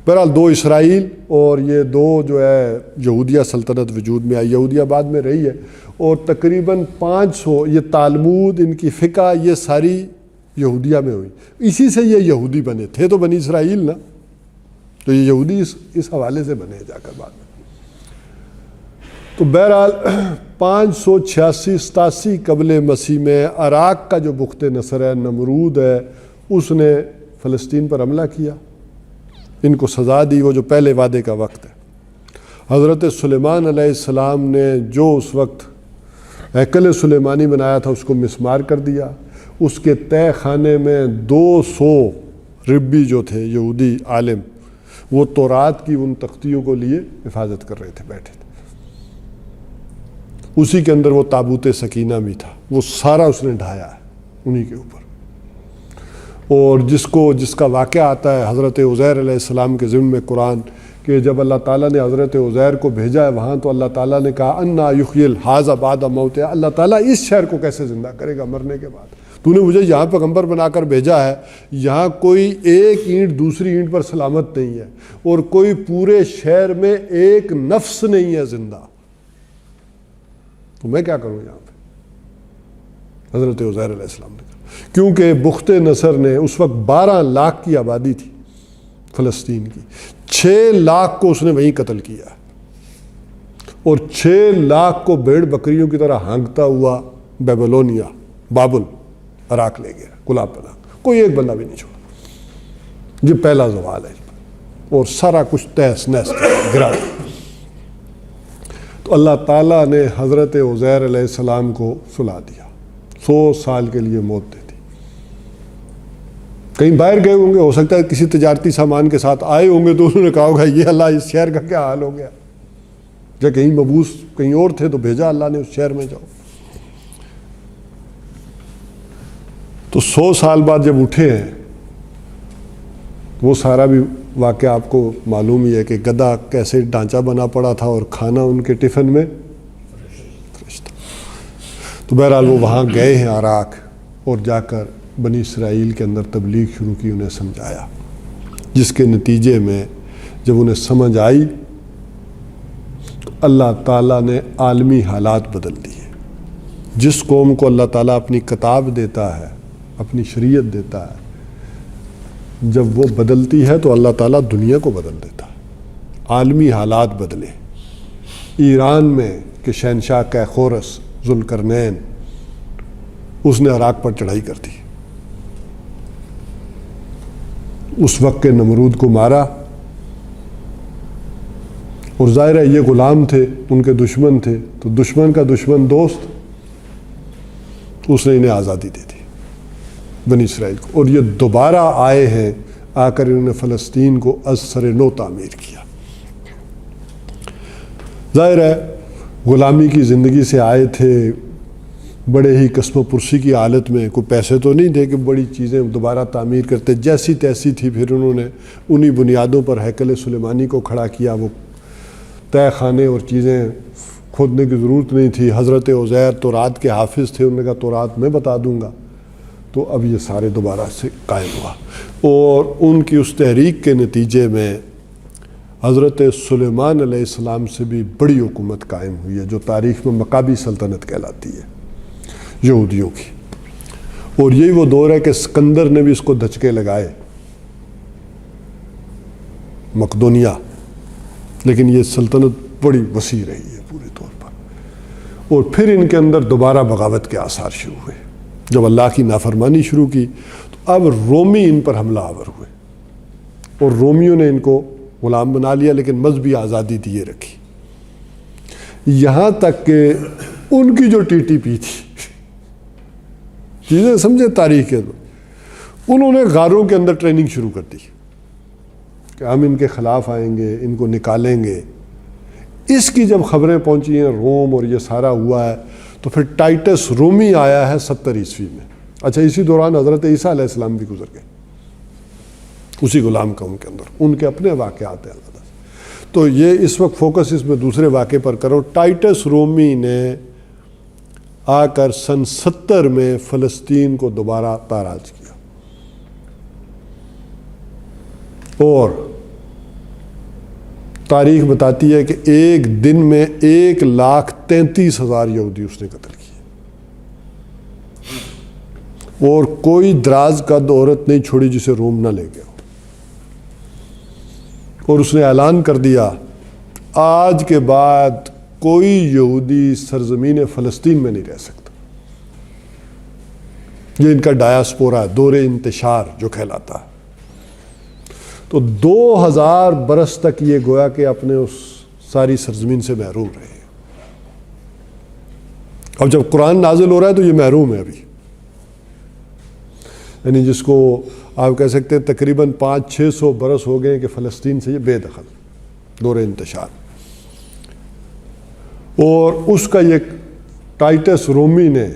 بہرحال 2 اسرائیل اور یہ 2 جو ہے یہودیہ سلطنت وجود میں آئی، یہودیہ بعد میں رہی ہے، اور تقریباً 500 یہ تالمود، ان کی فقہ، یہ ساری یہودیہ میں ہوئی، اسی سے یہ یہودی بنے تھے، تو بنی اسرائیل نا، تو یہ یہودی اس حوالے سے بنے جا کر بعد میں۔ تو بہرحال 586-87 قبل مسیح میں عراق کا جو بخت نصر ہے، نمرود ہے، اس نے فلسطین پر حملہ کیا، ان کو سزا دی، وہ جو پہلے وعدے کا وقت ہے۔ حضرت سلیمان علیہ السلام نے جو اس وقت ہیکل سلیمانی بنایا تھا اس کو مسمار کر دیا، اس کے تہہ خانے میں 200 ربی جو تھے یہودی عالم، وہ تورات کی ان تختیوں کو لیے حفاظت کر رہے تھے، بیٹھے تھے، اسی کے اندر وہ تابوت سکینہ بھی تھا، وہ سارا اس نے ڈھایا ہے انہی کے اوپر۔ اور جس کا واقعہ آتا ہے حضرت عزیر علیہ السلام کے ضمن میں قرآن، کہ جب اللہ تعالیٰ نے حضرت عزیر کو بھیجا ہے وہاں، تو اللہ تعالیٰ نے کہا انا یحیی ھذا بعد موتہ، اللہ تعالیٰ اس شہر کو کیسے زندہ کرے گا مرنے کے بعد؟ تو نے مجھے یہاں پیغمبر بنا کر بھیجا ہے، یہاں کوئی ایک اینٹ دوسری اینٹ پر سلامت نہیں ہے، اور کوئی پورے شہر میں ایک نفس نہیں ہے زندہ، تو میں کیا کروں یہاں پہ؟ حضرت عزیر علیہ السلام نے کہا، کیونکہ بخت نصر نے اس وقت 12 لاکھ کی آبادی تھی فلسطین کی، 6 لاکھ کو اس نے وہیں قتل کیا، اور 6 لاکھ کو بھیڑ بکریوں کی طرح ہانکتا ہوا بیبلونیا، بابل، عراق لے گیا، گلاب بنا، کوئی ایک بندہ بھی نہیں چھوڑا۔ یہ پہلا زوال ہے، اور سارا کچھ تہس نہس گرا۔ تو اللہ تعالیٰ نے حضرت عزیر علیہ السلام کو سلا دیا، 100 سال کے لیے موت دے دی۔ کہیں باہر گئے ہوں گے، ہو سکتا ہے کسی تجارتی سامان کے ساتھ آئے ہوں گے، تو انہوں نے کہا ہوگا یہ اللہ اس شہر کا کیا حال ہو گیا، جب کہیں مبوس کہیں اور تھے تو بھیجا اللہ نے اس شہر میں جاؤ۔ تو 100 سال بعد جب اٹھے ہیں، وہ سارا بھی واقعہ آپ کو معلوم ہی ہے کہ گدھا کیسے ڈھانچہ بنا پڑا تھا اور کھانا ان کے ٹفن میں فرشتہ۔ تو بہرحال وہ وہاں گئے ہیں عراق، اور جا کر بنی اسرائیل کے اندر تبلیغ شروع کی، انہیں سمجھایا، جس کے نتیجے میں جب انہیں سمجھ آئی تو اللہ تعالیٰ نے عالمی حالات بدل دیے۔ جس قوم کو اللہ تعالیٰ اپنی کتاب دیتا ہے اپنی شریعت دیتا ہے، جب وہ بدلتی ہے تو اللہ تعالیٰ دنیا کو بدل دیتا ہے، عالمی حالات بدلے۔ ایران میں کہ شہنشاہ کیخورس ذوالقرنین اس نے عراق پر چڑھائی کر دی، اس وقت کے نمرود کو مارا، اور ظاہر ہے یہ غلام تھے، ان کے دشمن تھے، تو دشمن کا دشمن دوست، اس نے انہیں آزادی دے دی بنی اسرائیل کو، اور یہ دوبارہ آئے ہیں، آ کر انہوں نے فلسطین کو از سر نو تعمیر کیا۔ ظاہر ہے غلامی کی زندگی سے آئے تھے، بڑے ہی قسم و پرسی کی حالت میں، کوئی پیسے تو نہیں تھے کہ بڑی چیزیں دوبارہ تعمیر کرتے، جیسی تیسی تھی، پھر انہوں نے انہی بنیادوں پر ہیکل سلیمانی کو کھڑا کیا، وہ تہ خانے اور چیزیں کھودنے کی ضرورت نہیں تھی۔ حضرت عزیر تورات کے حافظ تھے، انہوں نے کہا تورات میں بتا دوں گا، تو اب یہ سارے دوبارہ سے قائم ہوا، اور ان کی اس تحریک کے نتیجے میں حضرت سلیمان علیہ السلام سے بھی بڑی حکومت قائم ہوئی ہے، جو تاریخ میں مقابی سلطنت کہلاتی ہے یہودیوں کی، اور یہی وہ دور ہے کہ اسکندر نے بھی اس کو دھچکے لگائے، مقدونیہ، لیکن یہ سلطنت بڑی وسیع رہی ہے پورے طور پر، اور پھر ان کے اندر دوبارہ بغاوت کے آثار شروع ہوئے، جب اللہ کی نافرمانی شروع کی تو اب رومی ان پر حملہ آور ہوئے، اور رومیوں نے ان کو غلام بنا لیا، لیکن مذہبی آزادی دیے رکھی، یہاں تک کہ ان کی جو ٹی ٹی پی تھی، چیزیں سمجھے تاریخ کے، انہوں نے غاروں کے اندر ٹریننگ شروع کر دی کہ ہم ان کے خلاف آئیں گے، ان کو نکالیں گے۔ اس کی جب خبریں پہنچی ہیں روم اور یہ سارا ہوا ہے، تو پھر ٹائٹس رومی آیا ہے 70 عیسوی میں۔ اچھا، اسی دوران حضرت عیسیٰ علیہ السلام بھی گزر گئے، اسی غلام قوم کے اندر، ان کے اپنے واقعات ہیں اللہ تعالیٰ۔ تو یہ اس وقت فوکس اس میں دوسرے واقعے پر کرو۔ ٹائٹس رومی نے آ کر سن 70 میں فلسطین کو دوبارہ تاراج کیا، اور تاریخ بتاتی ہے کہ ایک دن میں 1,33,000 یہودی اس نے قتل کیے، اور کوئی دراز قد عورت نہیں چھوڑی جسے روم نہ لے گیا، اور اس نے اعلان کر دیا آج کے بعد کوئی یہودی سرزمین فلسطین میں نہیں رہ سکتا۔ یہ ان کا ڈایاسپورا ہے، دور انتشار جو کہلاتا ہے۔ تو 2000 برس تک یہ گویا کہ اپنے اس ساری سرزمین سے محروم رہے ہیں۔ اب جب قرآن نازل ہو رہا ہے تو یہ محروم ہے ابھی، یعنی جس کو آپ کہہ سکتے ہیں تقریباً 500-600 برس ہو گئے کہ فلسطین سے یہ بے دخل، دور انتشار۔ اور اس کا یہ ٹائٹس رومی نے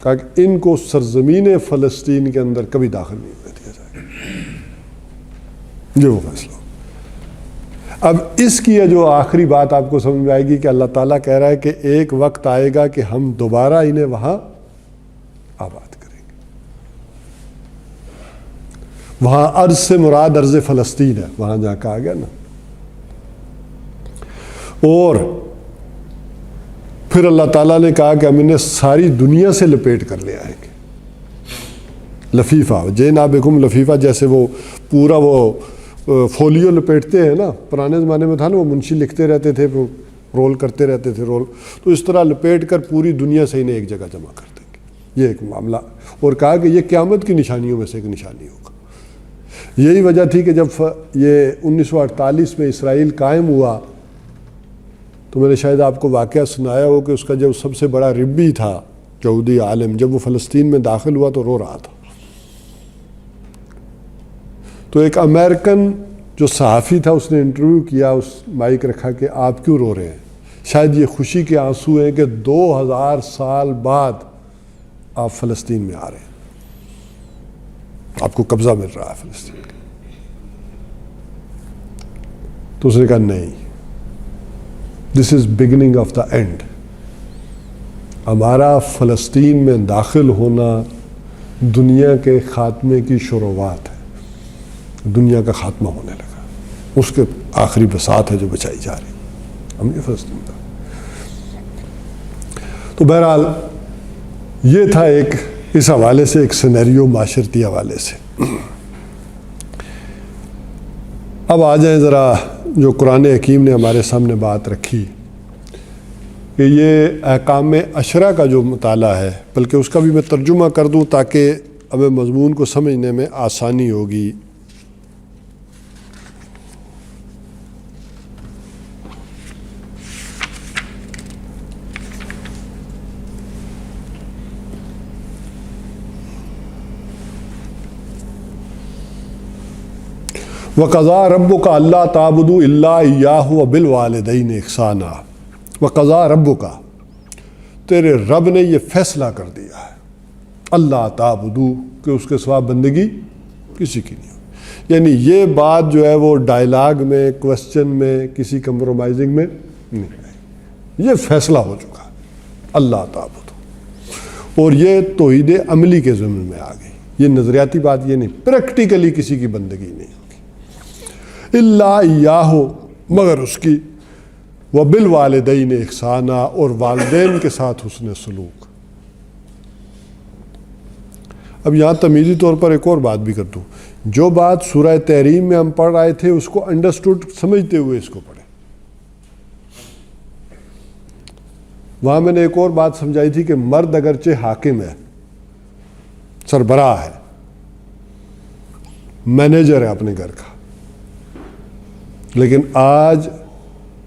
کہا کہ ان کو سرزمین فلسطین کے اندر کبھی داخل نہیں ہونے دیا جائے گا، یہ وہ فیصلہ۔ اب اس کی جو آخری بات آپ کو سمجھ میں آئے گی کہ اللہ تعالیٰ کہہ رہا ہے کہ ایک وقت آئے گا کہ ہم دوبارہ انہیں وہاں آباد کریں گے۔ وہاں ارض سے مراد ارض فلسطین ہے، وہاں جہاں کہا گیا نا۔ اور پھر اللہ تعالیٰ نے کہا کہ ہم انہیں ساری دنیا سے لپیٹ کر لے آئیں گے۔ لفیفہ جینا بکم لفیفہ، جیسے وہ پورا وہ فولیو لپیٹتے ہیں نا، پرانے زمانے میں تھا نا، وہ منشی لکھتے رہتے تھے، رول کرتے رہتے تھے رول، تو اس طرح لپیٹ کر پوری دنیا سے انہیں ایک جگہ جمع کر دیں گے، یہ ایک معاملہ۔ اور کہا کہ یہ قیامت کی نشانیوں میں سے ایک نشانی ہوگا۔ یہی وجہ تھی کہ جب یہ 1948 میں اسرائیل قائم ہوا تو میں نے شاید آپ کو واقعہ سنایا ہو کہ اس کا جو سب سے بڑا ربی تھا یہودی عالم، جب وہ فلسطین میں داخل ہوا تو رو رہا تھا۔ تو ایک امریکن جو صحافی تھا اس نے انٹرویو کیا، اس مائک رکھا کہ آپ کیوں رو رہے ہیں؟ شاید یہ خوشی کے آنسو ہیں کہ 2000 سال بعد آپ فلسطین میں آ رہے ہیں، آپ کو قبضہ مل رہا ہے فلسطین کا۔ تو اس نے کہا نہیں، this is beginning of the end, ہمارا فلسطین میں داخل ہونا دنیا کے خاتمے کی شروعات ہے، دنیا کا خاتمہ ہونے لگا، اس کے آخری بساط ہے جو بچائی جا رہی، ہم یہ فلسطین کا۔ تو بہرحال یہ تھا ایک اس حوالے سے ایک سینیریو معاشرتی حوالے سے۔ اب آ جائیں ذرا جو قرآن حکیم نے ہمارے سامنے بات رکھی کہ یہ احکام عشرہ کا جو مطالعہ ہے، بلکہ اس کا بھی میں ترجمہ کر دوں تاکہ ہمیں مضمون کو سمجھنے میں آسانی ہوگی۔ وَقَضَىٰ رَبُّكَ أَلَّا تَعْبُدُوا إِلَّا إِيَّاهُ وَبِالْوَالِدَيْنِ إِحْسَانًا۔ وَقَضَىٰ رَبُّكَ، تیرے رب نے یہ فیصلہ کر دیا ہے، اللہ تعبدو، کہ اس کے سوا بندگی کسی کی نہیں ہو۔ یعنی یہ بات جو ہے وہ ڈائلاگ میں، کوسچن میں، کسی کمپرومائزنگ میں نہیں ہے، یہ فیصلہ ہو چکا ہے، اللہ تعبدو۔ اور یہ توحید عملی کے ضمن میں آ گئی، یہ نظریاتی بات یہ نہیں، پریکٹیکلی کسی کی بندگی نہیں ہوگی۔ الا ایاہ، مگر اس کی، وبالوالدین احسانا، اور والدین کے ساتھ حسن سلوک۔ اب یہاں تمیزی طور پر ایک اور بات بھی کر دوں، جو بات سورہ تحریم میں ہم پڑھ رہے تھے اس کو انڈرسٹوڈ سمجھتے ہوئے اس کو پڑھیں۔ وہاں میں نے ایک اور بات سمجھائی تھی کہ مرد اگرچہ حاکم ہے، سربراہ ہے، مینیجر ہے اپنے گھر کا، لیکن آج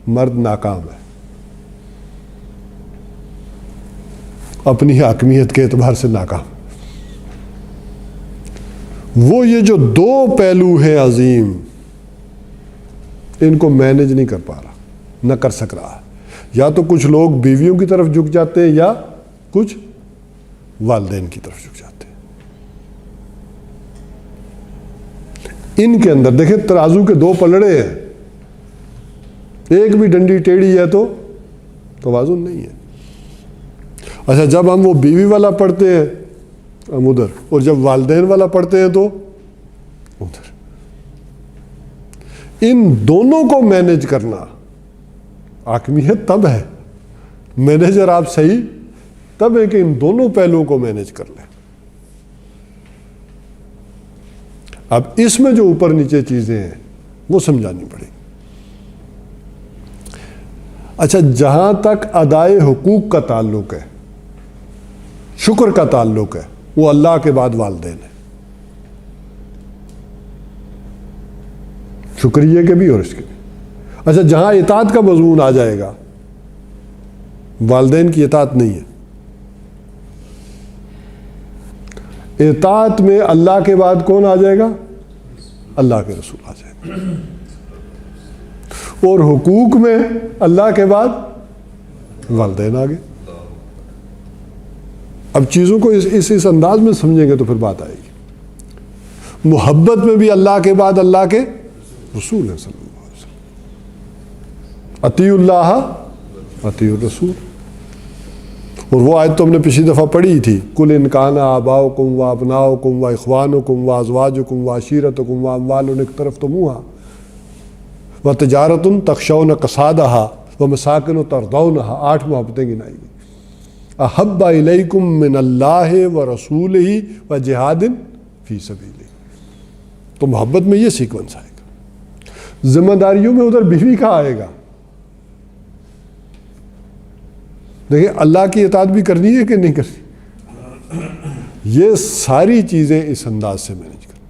مرد ناکام ہے اپنی حاکمیت کے اعتبار سے، ناکام۔ وہ یہ جو دو پہلو ہیں عظیم، ان کو مینیج نہیں کر پا رہا، نہ کر سک رہا۔ یا تو کچھ لوگ بیویوں کی طرف جھک جاتے ہیں، یا کچھ والدین کی طرف جھک جاتے ہیں۔ ان کے اندر دیکھیں ترازو کے دو پلڑے ہیں، ایک بھی ڈنڈی ٹیڑھی ہے تو توازن نہیں ہے۔ اچھا جب ہم وہ بیوی والا پڑھتے ہیں ہم ادھر، اور جب والدین والا پڑھتے ہیں تو ادھر۔ ان دونوں کو مینیج کرنا حاکمیت تب ہے، مینیجر آپ صحیح تب ہے کہ ان دونوں پہلوؤں کو مینیج کر لیں۔ اب اس میں جو اوپر نیچے چیزیں ہیں وہ سمجھانی پڑیں گی۔ اچھا جہاں تک ادائے حقوق کا تعلق ہے، شکر کا تعلق ہے، وہ اللہ کے بعد والدین ہے، شکریہ کے بھی اور اس کے بھی۔ اچھا جہاں اطاعت کا مضمون آ جائے گا، والدین کی اطاعت نہیں ہے، اطاعت میں اللہ کے بعد کون آ جائے گا؟ اللہ کے رسول آ جائے گا۔ اور حقوق میں اللہ کے بعد والدین آگے۔ اب چیزوں کو اس انداز میں سمجھیں گے تو پھر بات آئے گی۔ محبت میں بھی اللہ کے بعد اللہ کے رسول ہیں صلی اللہ علیہ وسلم، اطیعوا اللہ اطیعوا الرسول۔ اور وہ آیت تو ہم نے پچھلی دفعہ پڑھی تھی، قل ان کان آباؤکم و ابناؤکم و اخوانکم و ازواجکم و عشیرتکم و اموال اقترفتموہا وتجارۃ تخشون کسادها ومساکن ترضونها، 8 محبتیں گنائی گئی۔ احب الیکم من اللہ ورسولہ وجہاد فی سبیلہ۔ تو محبت میں یہ سیکوینس آئے گا۔ ذمہ داریوں میں ادھر بیوی کا آئے گا۔ دیکھیں اللہ کی اطاعت بھی کرنی ہے کہ نہیں کرنی، یہ ساری چیزیں اس انداز سے مینیج کریں۔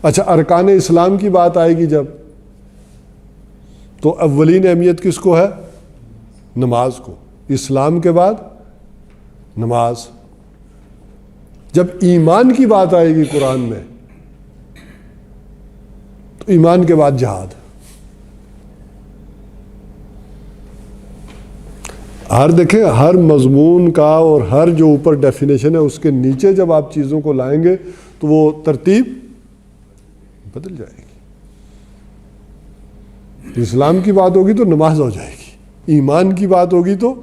اچھا ارکان اسلام کی بات آئے گی جب، تو اولین اہمیت کس کو ہے؟ نماز کو، اسلام کے بعد نماز۔ جب ایمان کی بات آئے گی قرآن میں تو ایمان کے بعد جہاد۔ ہر دیکھیں ہر مضمون کا اور ہر جو اوپر ڈیفینیشن ہے اس کے نیچے جب آپ چیزوں کو لائیں گے تو وہ ترتیب بدل جائے گی۔ اسلام کی بات ہوگی تو نماز ہو جائے گی، ایمان کی بات ہوگی تو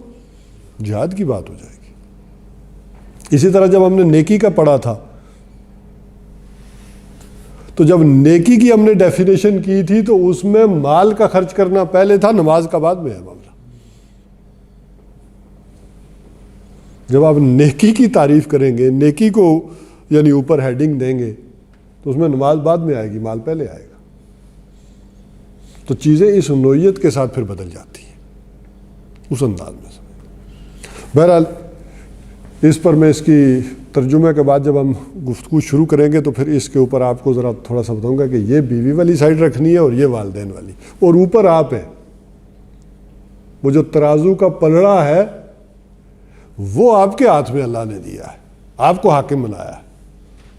جہاد کی بات ہو جائے گی۔ اسی طرح جب ہم نے نیکی کا پڑھا تھا تو جب نیکی کی ہم نے ڈیفینیشن کی تھی تو اس میں مال کا خرچ کرنا پہلے تھا، نماز کا بعد میں ہے معاملہ۔ جب آپ نیکی کی تعریف کریں گے، نیکی کو یعنی اوپر ہیڈنگ دیں گے، تو اس میں نماز بعد میں آئے گی، مال پہلے آئے گا. تو چیزیں اس نوعیت کے ساتھ پھر بدل جاتی ہیں، اس انداز میں. بہرحال اس پر میں اس کی ترجمے کے بعد جب ہم گفتگو شروع کریں گے تو پھر اس کے اوپر آپ کو ذرا تھوڑا سا بتاؤں گا کہ یہ بیوی والی سائڈ رکھنی ہے اور یہ والدین والی، اور اوپر آپ ہیں. وہ جو ترازو کا پلڑا ہے وہ آپ کے ہاتھ میں اللہ نے دیا ہے، آپ کو حاکم بنایا ہے،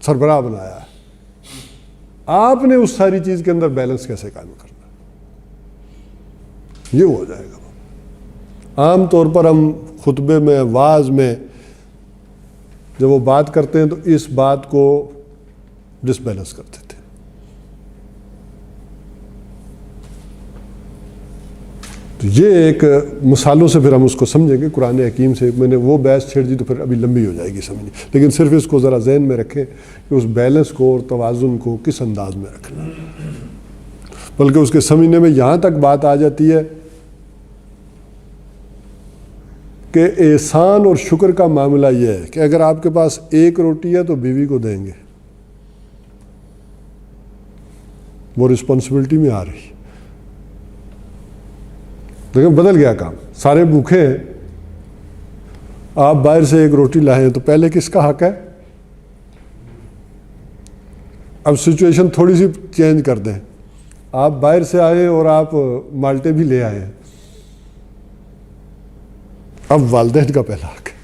سربراہ بنایا ہے. آپ نے اس ساری چیز کے اندر بیلنس کیسے قائم کرنا ہے، یہ ہو جائے گا. عام طور پر ہم خطبے میں، واعظ میں جب وہ بات کرتے ہیں تو اس بات کو ڈس بیلنس کر دیتے ہیں. تو یہ ایک مثالوں سے پھر ہم اس کو سمجھیں گے. قرآن حکیم سے میں نے وہ بحث چھیڑ دی تو پھر ابھی لمبی ہو جائے گی سمجھنی، لیکن صرف اس کو ذرا ذہن میں رکھیں کہ اس بیلنس کو اور توازن کو کس انداز میں رکھنا. بلکہ اس کے سمجھنے میں یہاں تک بات آ جاتی ہے کہ احسان اور شکر کا معاملہ یہ ہے کہ اگر آپ کے پاس ایک روٹی ہے تو بیوی کو دیں گے، وہ رسپانسبلٹی میں آ رہی. لیکن بدل گیا کام، سارے بھوکے ہیں، آپ باہر سے ایک روٹی لائیں تو پہلے کس کا حق ہے؟ اب سچویشن تھوڑی سی چینج کر دیں، آپ باہر سے آئے اور آپ مالٹے بھی لے آئے، اب والدین کا پہلا حق ہے.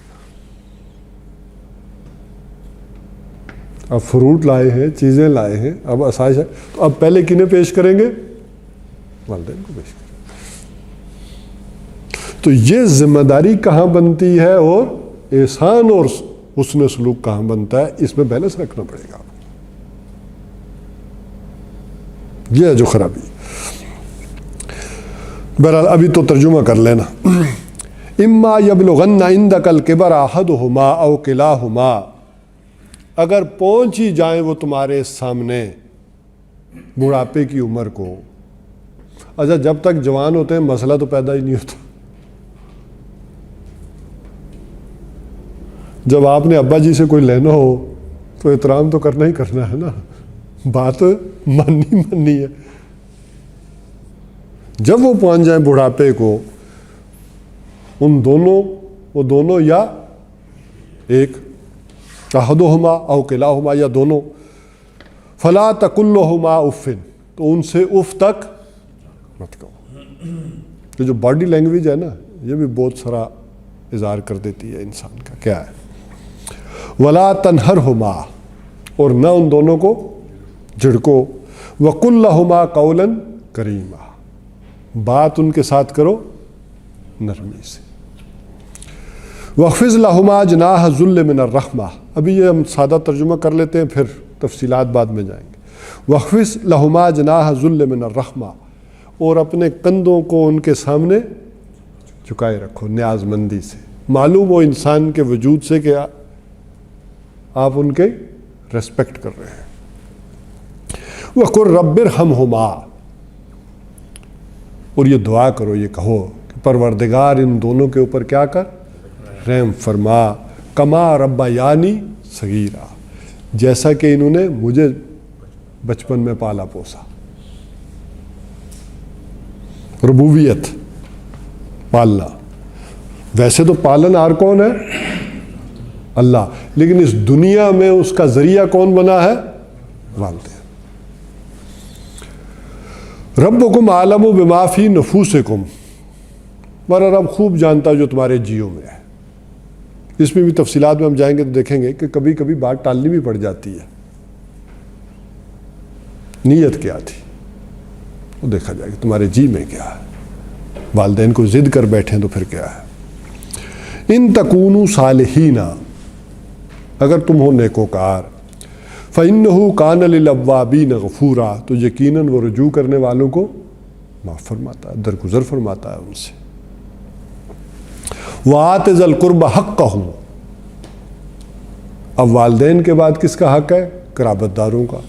اب فروٹ لائے ہیں، چیزیں لائے ہیں، اب آسائش ہے، تو اب پہلے کنہیں پیش کریں گے؟ والدین کو پیش کریں. تو یہ ذمہ داری کہاں بنتی ہے اور احسان اور حسن سلوک کہاں بنتا ہے، اس میں بیلنس رکھنا پڑے گا. یہ ہے جو خرابی. بہرحال ابھی تو ترجمہ کر لینا. اما یبلغن عندک الکبر احدہما او کلاہما، اگر پہنچ ہی جائیں وہ تمہارے سامنے بڑھاپے کی عمر کو. اچھا جب تک جوان ہوتے ہیں مسئلہ تو پیدا ہی نہیں ہوتا. جب آپ نے ابا جی سے کوئی لینا ہو تو احترام تو کرنا ہی کرنا ہے نا، بات ماننی ہے. جب وہ پہنچ جائیں بڑھاپے کو، ان دونوں، وہ دونوں یا ایک، احدہما او کلاہما یا دونوں، فلا تقل لہما اف، تو ان سے اف تک مت کہو. یہ جو باڈی لینگویج ہے نا یہ بھی بہت سارا اظہار کر دیتی ہے انسان کا. کیا ہے؟ ولا تنہرہما، اور نہ ان دونوں کو جھڑکو. وقل لہما قولا کریما، بات ان کے ساتھ کرو نرمی سے. واخفض لہما جناح الذل من الرحمہ، ابھی یہ ہم سادہ ترجمہ کر لیتے ہیں پھر تفصیلات بعد میں جائیں گے. واخفض لہما جناح الذل من الرحمہ، اور اپنے کندھوں کو ان کے سامنے جھکائے رکھو نیاز مندی سے. معلوم ہو انسان کے وجود سے کہ آپ ان کے ریسپیکٹ کر رہے ہیں. وَقُلْ رَبِّ ارْحَمْهُمَا، اور یہ دعا کرو، یہ کہو کہ پروردگار ان دونوں کے اوپر کیا کر، رحم فرما. کما ربیانی صغیرا، جیسا کہ انہوں نے مجھے بچپن میں پالا پوسا. ربوبیت، پالنا. ویسے تو پالن ہار کون ہے؟ اللہ، لیکن اس دنیا میں اس کا ذریعہ کون بنا ہے؟ والدین. ربکم عالم بما فی نفوسکم، تمہارا رب خوب جانتا ہے جو تمہارے جیوں میں ہے. اس میں بھی تفصیلات میں ہم جائیں گے تو دیکھیں گے کہ کبھی کبھی بات ٹالنی بھی پڑ جاتی ہے. نیت کیا تھی وہ دیکھا جائے گا، تمہارے جی میں کیا ہے. والدین کو ضد کر بیٹھیں تو پھر کیا ہے. ان تکونوا صالحین، اگر تم ہو نیکوکار، فإنہ کان للأوابین غفورا، تو یقیناً وہ رجوع کرنے والوں کو معاف فرماتا ہے، درگزر فرماتا ہے ان سے. وآت ذی القربى حقہ، اب والدین کے بعد کس کا حق ہے؟ قرابت داروں کا.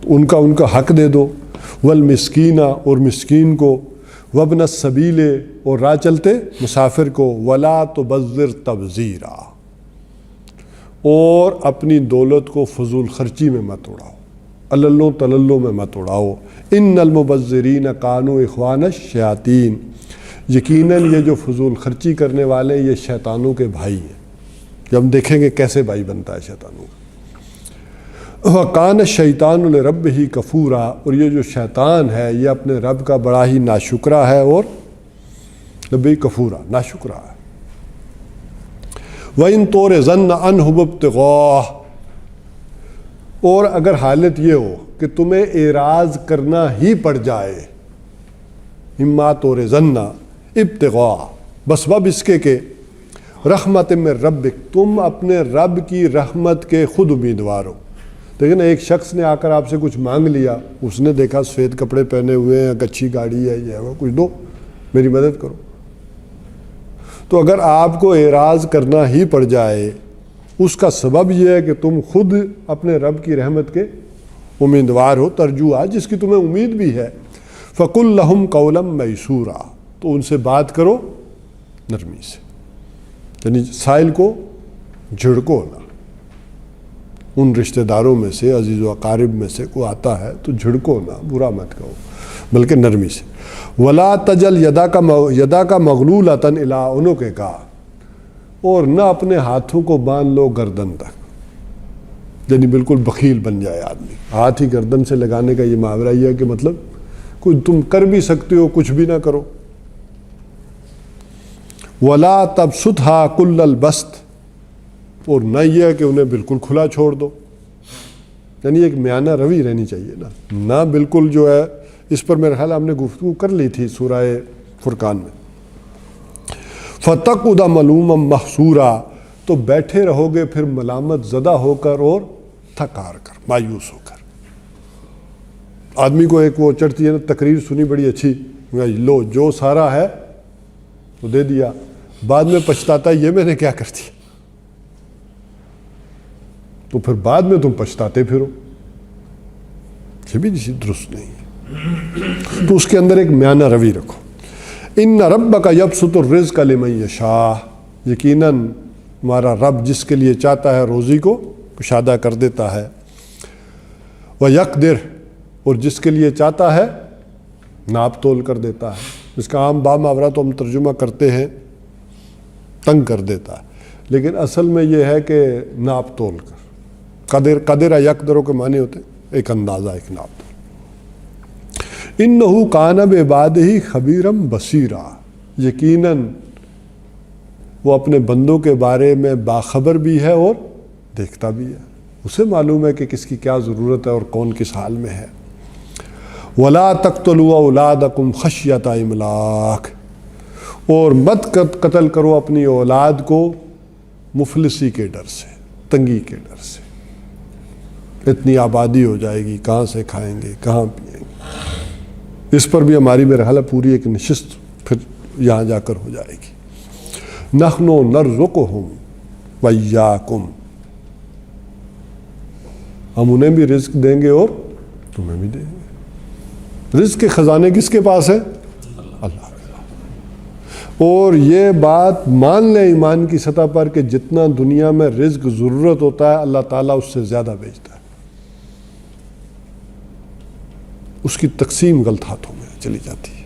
ان کا حق دے دو. والمسکین، اور مسکین کو. وابن السبیل، اور راہ چلتے مسافر کو. ولا تبذر تبذیرا، اور اپنی دولت کو فضول خرچی میں مت اڑاؤ، اللو تللو میں مت اڑاؤ۔ ان المبذرین کانوا اخوان الشیاطین، یقیناً یہ جو فضول خرچی کرنے والے یہ شیطانوں کے بھائی ہیں۔ جب ہم دیکھیں گے کیسے بھائی بنتا ہے شیطانوں کا۔ وَقَانَ الشَّيْطَانُ لِرَبِّهِ کفورا، اور یہ جو شیطان ہے یہ اپنے رب کا بڑا ہی ناشکرا ہے اور ربی کفورا، ناشکرا ہے۔ وَإِن تُعْرِضَنَّ عَنْهُ ابْتِغَاءَ، اور اگر حالت یہ ہو کہ تمہیں اعراض کرنا ہی پڑ جائے، اِمَّا تُعْرِضَنَّ ابْتِغَاءَ، بس باب اس کے رحمت من ربک، تم اپنے رب کی رحمت کے خود امیدوار ہو۔ لیکن ایک شخص نے آ کر آپ سے کچھ مانگ لیا، اس نے دیکھا سفید کپڑے پہنے ہوئے ہیں، اچھی گاڑی ہے، یہ ہے وہ، کچھ دو، میری مدد کرو۔ تو اگر آپ کو اعراض کرنا ہی پڑ جائے، اس کا سبب یہ ہے کہ تم خود اپنے رب کی رحمت کے امیدوار ہو، ترجوہ جس کی تمہیں امید بھی ہے، فَقُلْ لَهُمْ قَوْلًا مَيْسُورًا، تو ان سے بات کرو نرمی سے، یعنی سائل کو جھڑکو نہ۔ ان رشتہ داروں میں سے، عزیز و اقارب میں سے کوئی آتا ہے تو جھڑکو نہ، برا مت کہو، بلکہ نرمی سے۔ وَلَا تَجَلْ يَدَكَ مَغْلُولَةً إِلَىٰ عُنُقِكَ، اور نہ اپنے ہاتھوں کو باندھ لو گردن تک، یعنی بالکل بخیل بن جائے آدمی، ہاتھ ہی گردن سے لگانے کا یہ محاورہ یہ ہے کہ مطلب کوئی تم کر بھی سکتے ہو کچھ بھی نہ کرو۔ وَلَا تَبْسُطْهَا كُلَّ الْبَسْطِ، اور نہ یہ ہے کہ انہیں بالکل کھلا چھوڑ دو، یعنی ایک میانہ روی رہنی چاہیے نا، نہ بالکل جو ہے۔ اس پر میرے خیال ہم نے گفتگو کر لی تھی سورہ فرقان میں۔ فَتَقْعُدَ مَلُومًا مَحْسُورًا، تو بیٹھے رہو گے پھر ملامت زدہ ہو کر اور تھک ہار کر، مایوس ہو کر۔ آدمی کو ایک وہ چڑھتی ہے نا، تقریر سنی بڑی اچھی، لو جو سارا ہے وہ دے دیا، بعد میں پچھتاتا ہے یہ میں نے کیا کر دیا، تو پھر بعد میں تم پچھتاتے پھرو، یہ بھی درست نہیں ہے۔ تو اس کے اندر ایک میانہ روی رکھو۔ ان ربک یبسط الرزق لمن یشاء، یقیناً ہمارا رب جس کے لیے چاہتا ہے روزی کو کشادہ کر دیتا ہے، ویقدر، اور جس کے لیے چاہتا ہے ناپ تول کر دیتا ہے۔ اس کا عام باماورہ تو ہم ترجمہ کرتے ہیں تنگ کر دیتا ہے، لیکن اصل میں یہ ہے کہ ناپ تول کر، قدر یقدروں کے معنی ہوتے ہیں ایک اندازہ، ایک ناپ تول۔ انہ کان بعبادہ خبیرا بصیرا، یقیناً وہ اپنے بندوں کے بارے میں باخبر بھی ہے اور دیکھتا بھی ہے، اسے معلوم ہے کہ کس کی کیا ضرورت ہے اور کون کس حال میں ہے۔ وَلَا تَقْتُلُوا أَوْلَادَكُمْ خَشْيَةَ إِمْلَاقٍ، اور مت قتل کرو اپنی اولاد کو مفلسی کے ڈر سے، تنگی کے ڈر سے۔ اتنی آبادی ہو جائے گی، کہاں سے کھائیں گے، کہاں پیئیں گے۔ اس پر بھی ہماری میرا خیال ہے پوری ایک نشست پھر یہاں جا کر ہو جائے گی۔ نحن نرزقہم وإیاکم، ہم انہیں بھی رزق دیں گے اور تمہیں بھی دیں گے۔ رزق کے خزانے کس کے پاس ہے؟ اللہ کے پاس۔ اور یہ بات مان لیں ایمان کی سطح پر کہ جتنا دنیا میں رزق ضرورت ہوتا ہے اللہ تعالیٰ اس سے زیادہ بھیجتا ہے، اس کی تقسیم غلط ہاتھوں میں چلی جاتی ہے،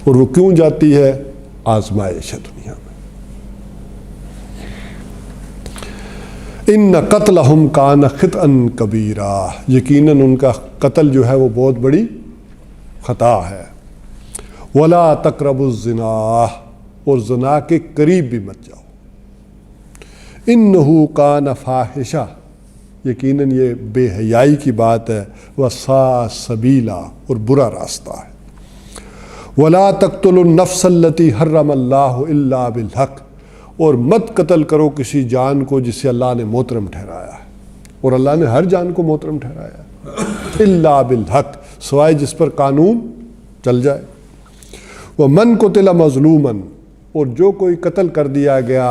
اور وہ کیوں جاتی ہے؟ آزمائش ہے دنیا میں۔ ان قتلہم کان خطئا کبیرا، یقیناً ان کا قتل جو ہے وہ بہت بڑی خطا ہے۔ ولا تقربوا الزنا، اور زنا کے قریب بھی مت جاؤ۔ انہ کان فاحشہ، یقیناً یہ بے حیائی کی بات ہے، وساء سبیلا، اور برا راستہ ہے۔ ولا تقتلوا النفس التي حرم اللہ الا بالحق، اور مت قتل کرو کسی جان کو جسے اللہ نے محترم ٹھہرایا ہے، اور اللہ نے ہر جان کو محترم ٹھہرایا ہے، الا بالحق، سوائے جس پر قانون چل جائے۔ ومن قتل مظلوما، اور جو کوئی قتل کر دیا گیا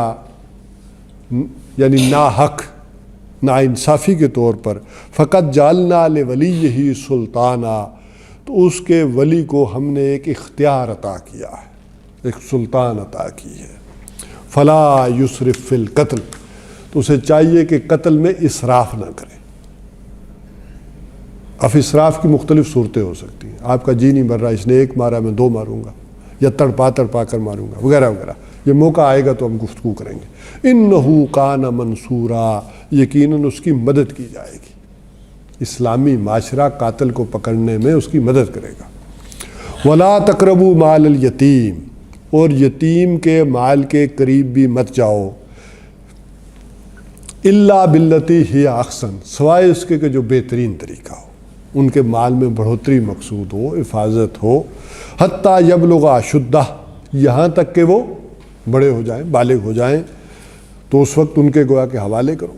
یعنی ناحق، ناانصافی کے طور پر، فقط جعلنا لولیہ سلطانا، تو اس کے ولی کو ہم نے ایک اختیار عطا کیا ہے، ایک سلطان عطا کی ہے۔ فلا یسرف فی القتل، تو تو اسے چاہیے کہ قتل میں اسراف نہ کرے۔ اب اسراف کی مختلف صورتیں ہو سکتی ہیں، آپ کا جی نہیں بھر رہا، اس نے ایک مارا میں دو ماروں گا، یا تڑپا کر ماروں گا، وغیرہ وغیرہ۔ یہ موقع آئے گا تو ہم گفتگو کریں گے۔ انہو کان منصورا، یقیناً اس کی مدد کی جائے گی، اسلامی معاشرہ قاتل کو پکڑنے میں اس کی مدد کرے گا۔ ولا تقربوا مال الیتیم، اور یتیم کے مال کے قریب بھی مت جاؤ، الا باللتی ہی احسن، سوائے اس کے کہ جو بہترین طریقہ ہو، ان کے مال میں بڑھوتری مقصود ہو، حفاظت ہو، حتیٰ یبلغ اشدہ، یہاں تک کہ وہ بڑے ہو جائیں، بالغ ہو جائیں، تو اس وقت ان کے گویا کے حوالے کرو۔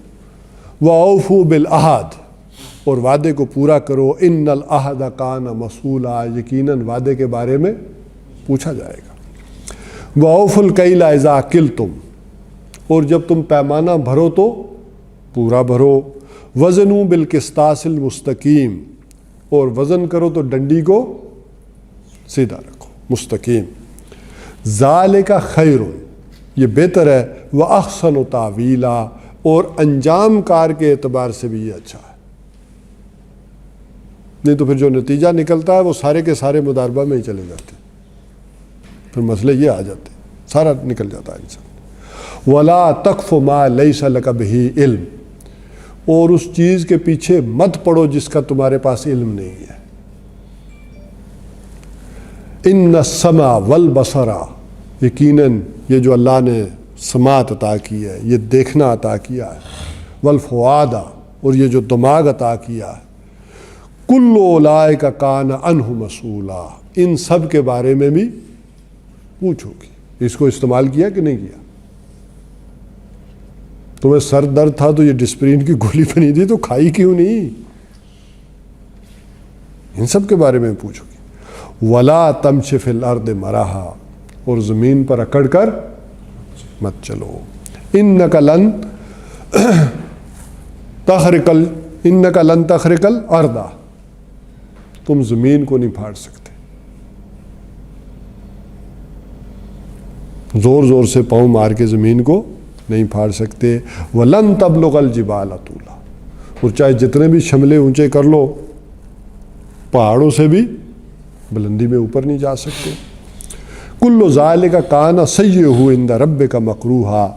وَأَوْفُوا بِالْعَهْدِ، اور وعدے کو پورا کرو، اِنَّ الْعَهْدَ كَانَ مَسْئُولًا، یقیناً وعدے کے بارے میں پوچھا جائے گا۔ وَأَوْفُوا الْكَيْلَ إِذَا كِلْتُمْ، اور جب تم پیمانہ بھرو تو پورا بھرو۔ وزنوا بالقسطاس المستقیم، اور وزن کرو تو ڈنڈی کو سیدھا رکھو، مستقیم۔ ذالک خیر، یہ بہتر ہے، وَأَحْسَنُ تَأْوِیلًا، اور انجام کار کے اعتبار سے بھی یہ اچھا ہے۔ نہیں تو پھر جو نتیجہ نکلتا ہے وہ سارے کے سارے مداربہ میں ہی چلے جاتے ہیں، پھر مسئلے یہ آ جاتے ہیں، سارا نکل جاتا ہے انسان۔ وَلَا تَقْفُ مَا لَيْسَ لَكَ بِهِ علم، اور اس چیز کے پیچھے مت پڑو جس کا تمہارے پاس علم نہیں ہے۔ ان السمع والبصر، یقیناً یہ جو اللہ نے سماعت عطا کی ہے، یہ دیکھنا عطا کیا ہے، والفؤاد، اور یہ جو دماغ عطا کیا ہے، کل اولئک کان عنہ مسئولا، ان سب کے بارے میں بھی پوچھو گی۔ اس کو استعمال کیا کہ نہیں کیا؟ تمہیں سر درد تھا تو یہ ڈسپرین کی گولی بنی تھی تو کھائی کیوں نہیں؟ ان سب کے بارے میں پوچھو گی۔ ولا تمش فی الارض مرحا، اور زمین پر اکڑ کر مت چلو۔ انک لن تخرق الارض، تم زمین کو نہیں پھاڑ سکتے، زور زور سے پاؤں مار کے زمین کو نہیں پھاڑ سکتے۔ وَلَن تَبْلُغَ الْجِبَالَ طُولًا، اور چاہے جتنے بھی شملے اونچے کر لو، پہاڑوں سے بھی بلندی میں اوپر نہیں جا سکتے۔ كُلُّ ذَلِكَ كَانَ سَيِّئُهُ عِندَ رَبِّكَ مَكْرُوهًا،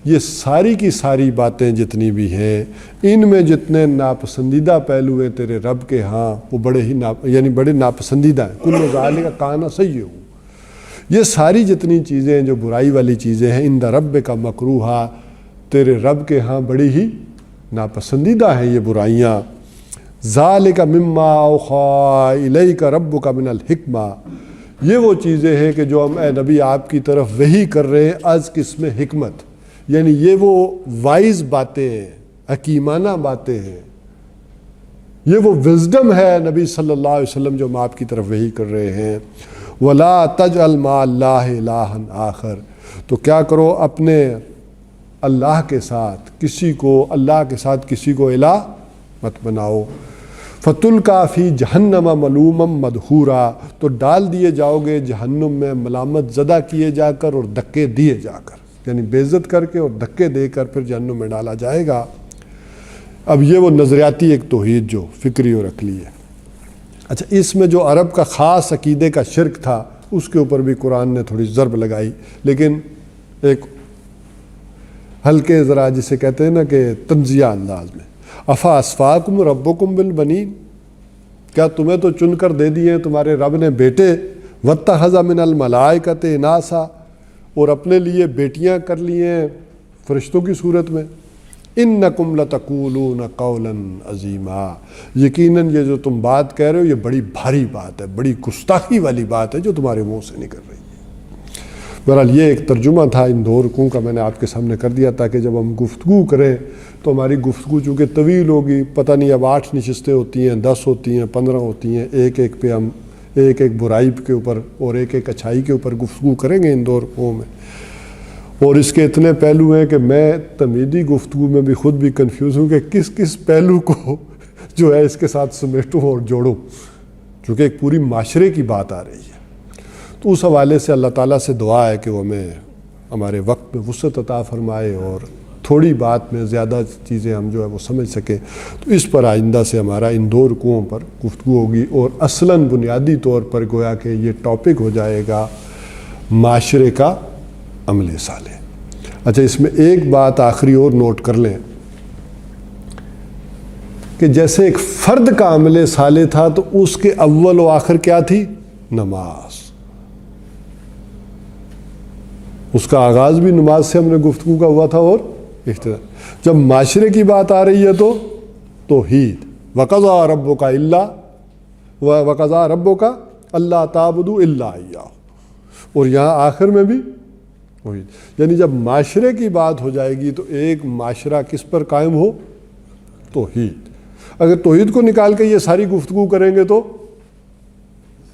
یہ ساری کی ساری باتیں جتنی بھی ہیں، ان میں جتنے ناپسندیدہ پہلو ہیں تیرے رب کے ہاں، وہ بڑے ہی بڑے ناپسندیدہ ہیں۔ كُلُّ ذَلِكَ كَانَ سَيِّئُهُ، یہ ساری جتنی چیزیں جو برائی والی چیزیں ہیں، عند ربک مکروہا، تیرے رب کے ہاں بڑی ہی ناپسندیدہ ہیں یہ برائیاں۔ ذالک مما اوحی الیک ربک من الحکمہ، یہ وہ چیزیں ہیں کہ جو ہم اے نبی آپ کی طرف وحی کر رہے ہیں از قسم حکمت، یعنی یہ وہ وائز باتیں ہیں، حکیمانہ باتیں ہیں، یہ وہ وزڈم ہے نبی صلی اللہ علیہ وسلم جو ہم آپ کی طرف وحی کر رہے ہیں۔ وَلَا تَجْعَلْ مَعَ اللَّهِ إِلَٰهًا آخر، تو کیا کرو اپنے اللہ کے ساتھ کسی کو الہ مت بناؤ۔ فَتُلْقَىٰ فِي جَهَنَّمَ مَلُومًا مَدْحُورًا، تو ڈال دیے جاؤ گے جہنم میں ملامت زدہ کیے جا کر اور دھکے دیے جا کر، یعنی بے عزت کر کے اور دھکے دے کر پھر جہنم میں ڈالا جائے گا۔ اب یہ وہ نظریاتی ایک توحید جو فکری اور عقلی ہے۔ اچھا، اس میں جو عرب کا خاص عقیدے کا شرک تھا اس کے اوپر بھی قرآن نے تھوڑی ضرب لگائی، لیکن ایک ہلکے ذرا جسے کہتے ہیں نا کہ تنزیہ انداز میں۔ افا اسفاکم ربکم بالبنین، کیا تمہیں تو چن کر دے دیے تمہارے رب نے بیٹے، واتخذ من الملائکۃ اناسا، اور اپنے لیے بیٹیاں کر لیے فرشتوں کی صورت میں۔ انکم لتقولون قولا عظیما، یقیناً یہ جو تم بات کہہ رہے ہو یہ بڑی بھاری بات ہے، بڑی گستاخی والی بات ہے جو تمہارے منہ سے نکل رہی ہے۔ بہرحال یہ ایک ترجمہ تھا ان دو رکوع کا، میں نے آپ کے سامنے کر دیا تاکہ جب ہم گفتگو کریں تو ہماری گفتگو چونکہ طویل ہوگی، پتہ نہیں اب 8 نشستیں ہوتی ہیں، 10 ہوتی ہیں، 15 ہوتی ہیں، ایک پہ ہم ایک برائی کے اوپر اور ایک اچھائی کے اوپر گفتگو کریں گے ان دو رکوعوں میں، اور اس کے اتنے پہلو ہیں کہ میں تمیدی گفتگو میں بھی خود بھی کنفیوز ہوں کہ کس پہلو کو جو ہے اس کے ساتھ سمیٹوں اور جوڑوں، چونکہ ایک پوری معاشرے کی بات آ رہی ہے۔ تو اس حوالے سے اللہ تعالیٰ سے دعا ہے کہ وہ ہمیں ہمارے وقت میں وسعت عطا فرمائے اور تھوڑی بات میں زیادہ چیزیں ہم جو ہے وہ سمجھ سکیں. تو اس پر آئندہ سے ہمارا ان 2 رکوعوں پر گفتگو ہوگی، اور اصلاً بنیادی طور پر گویا کہ یہ ٹاپک ہو جائے گا معاشرے کا عمل صالح. اچھا، اس میں ایک بات آخری اور نوٹ کر لیں کہ جیسے ایک فرد کا عمل صالح تھا تو اس کے اول و آخر کیا تھی؟ نماز. اس کا آغاز بھی نماز سے ہم نے گفتگو کا ہوا تھا اور اختتام. جب معاشرے کی بات آ رہی ہے تو توحید، وَقَضَىٰ رَبُّكَ أَلَّا تَعْبُدُوا إِلَّا إِيَّاهُ، اور یہاں آخر میں بھی توحید. یعنی جب معاشرے کی بات ہو جائے گی تو ایک معاشرہ کس پر قائم ہو؟ توحید. اگر توحید کو نکال کے یہ ساری گفتگو کریں گے تو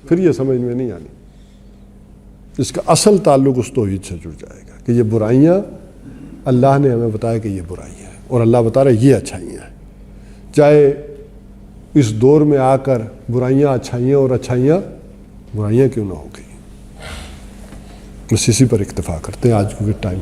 پھر یہ سمجھ میں نہیں آنی. اس کا اصل تعلق اس توحید سے جڑ جائے گا کہ یہ برائیاں اللہ نے ہمیں بتایا کہ یہ برائیاں ہیں، اور اللہ بتا رہا ہے یہ اچھائیاں ہیں. چاہے اس دور میں آ کر برائیاں اچھائیاں اور اچھائیاں برائیاں کیوں نہ ہو گئی. بس اسی پر اکتفا کرتے ہیں آج کیونکہ ٹائم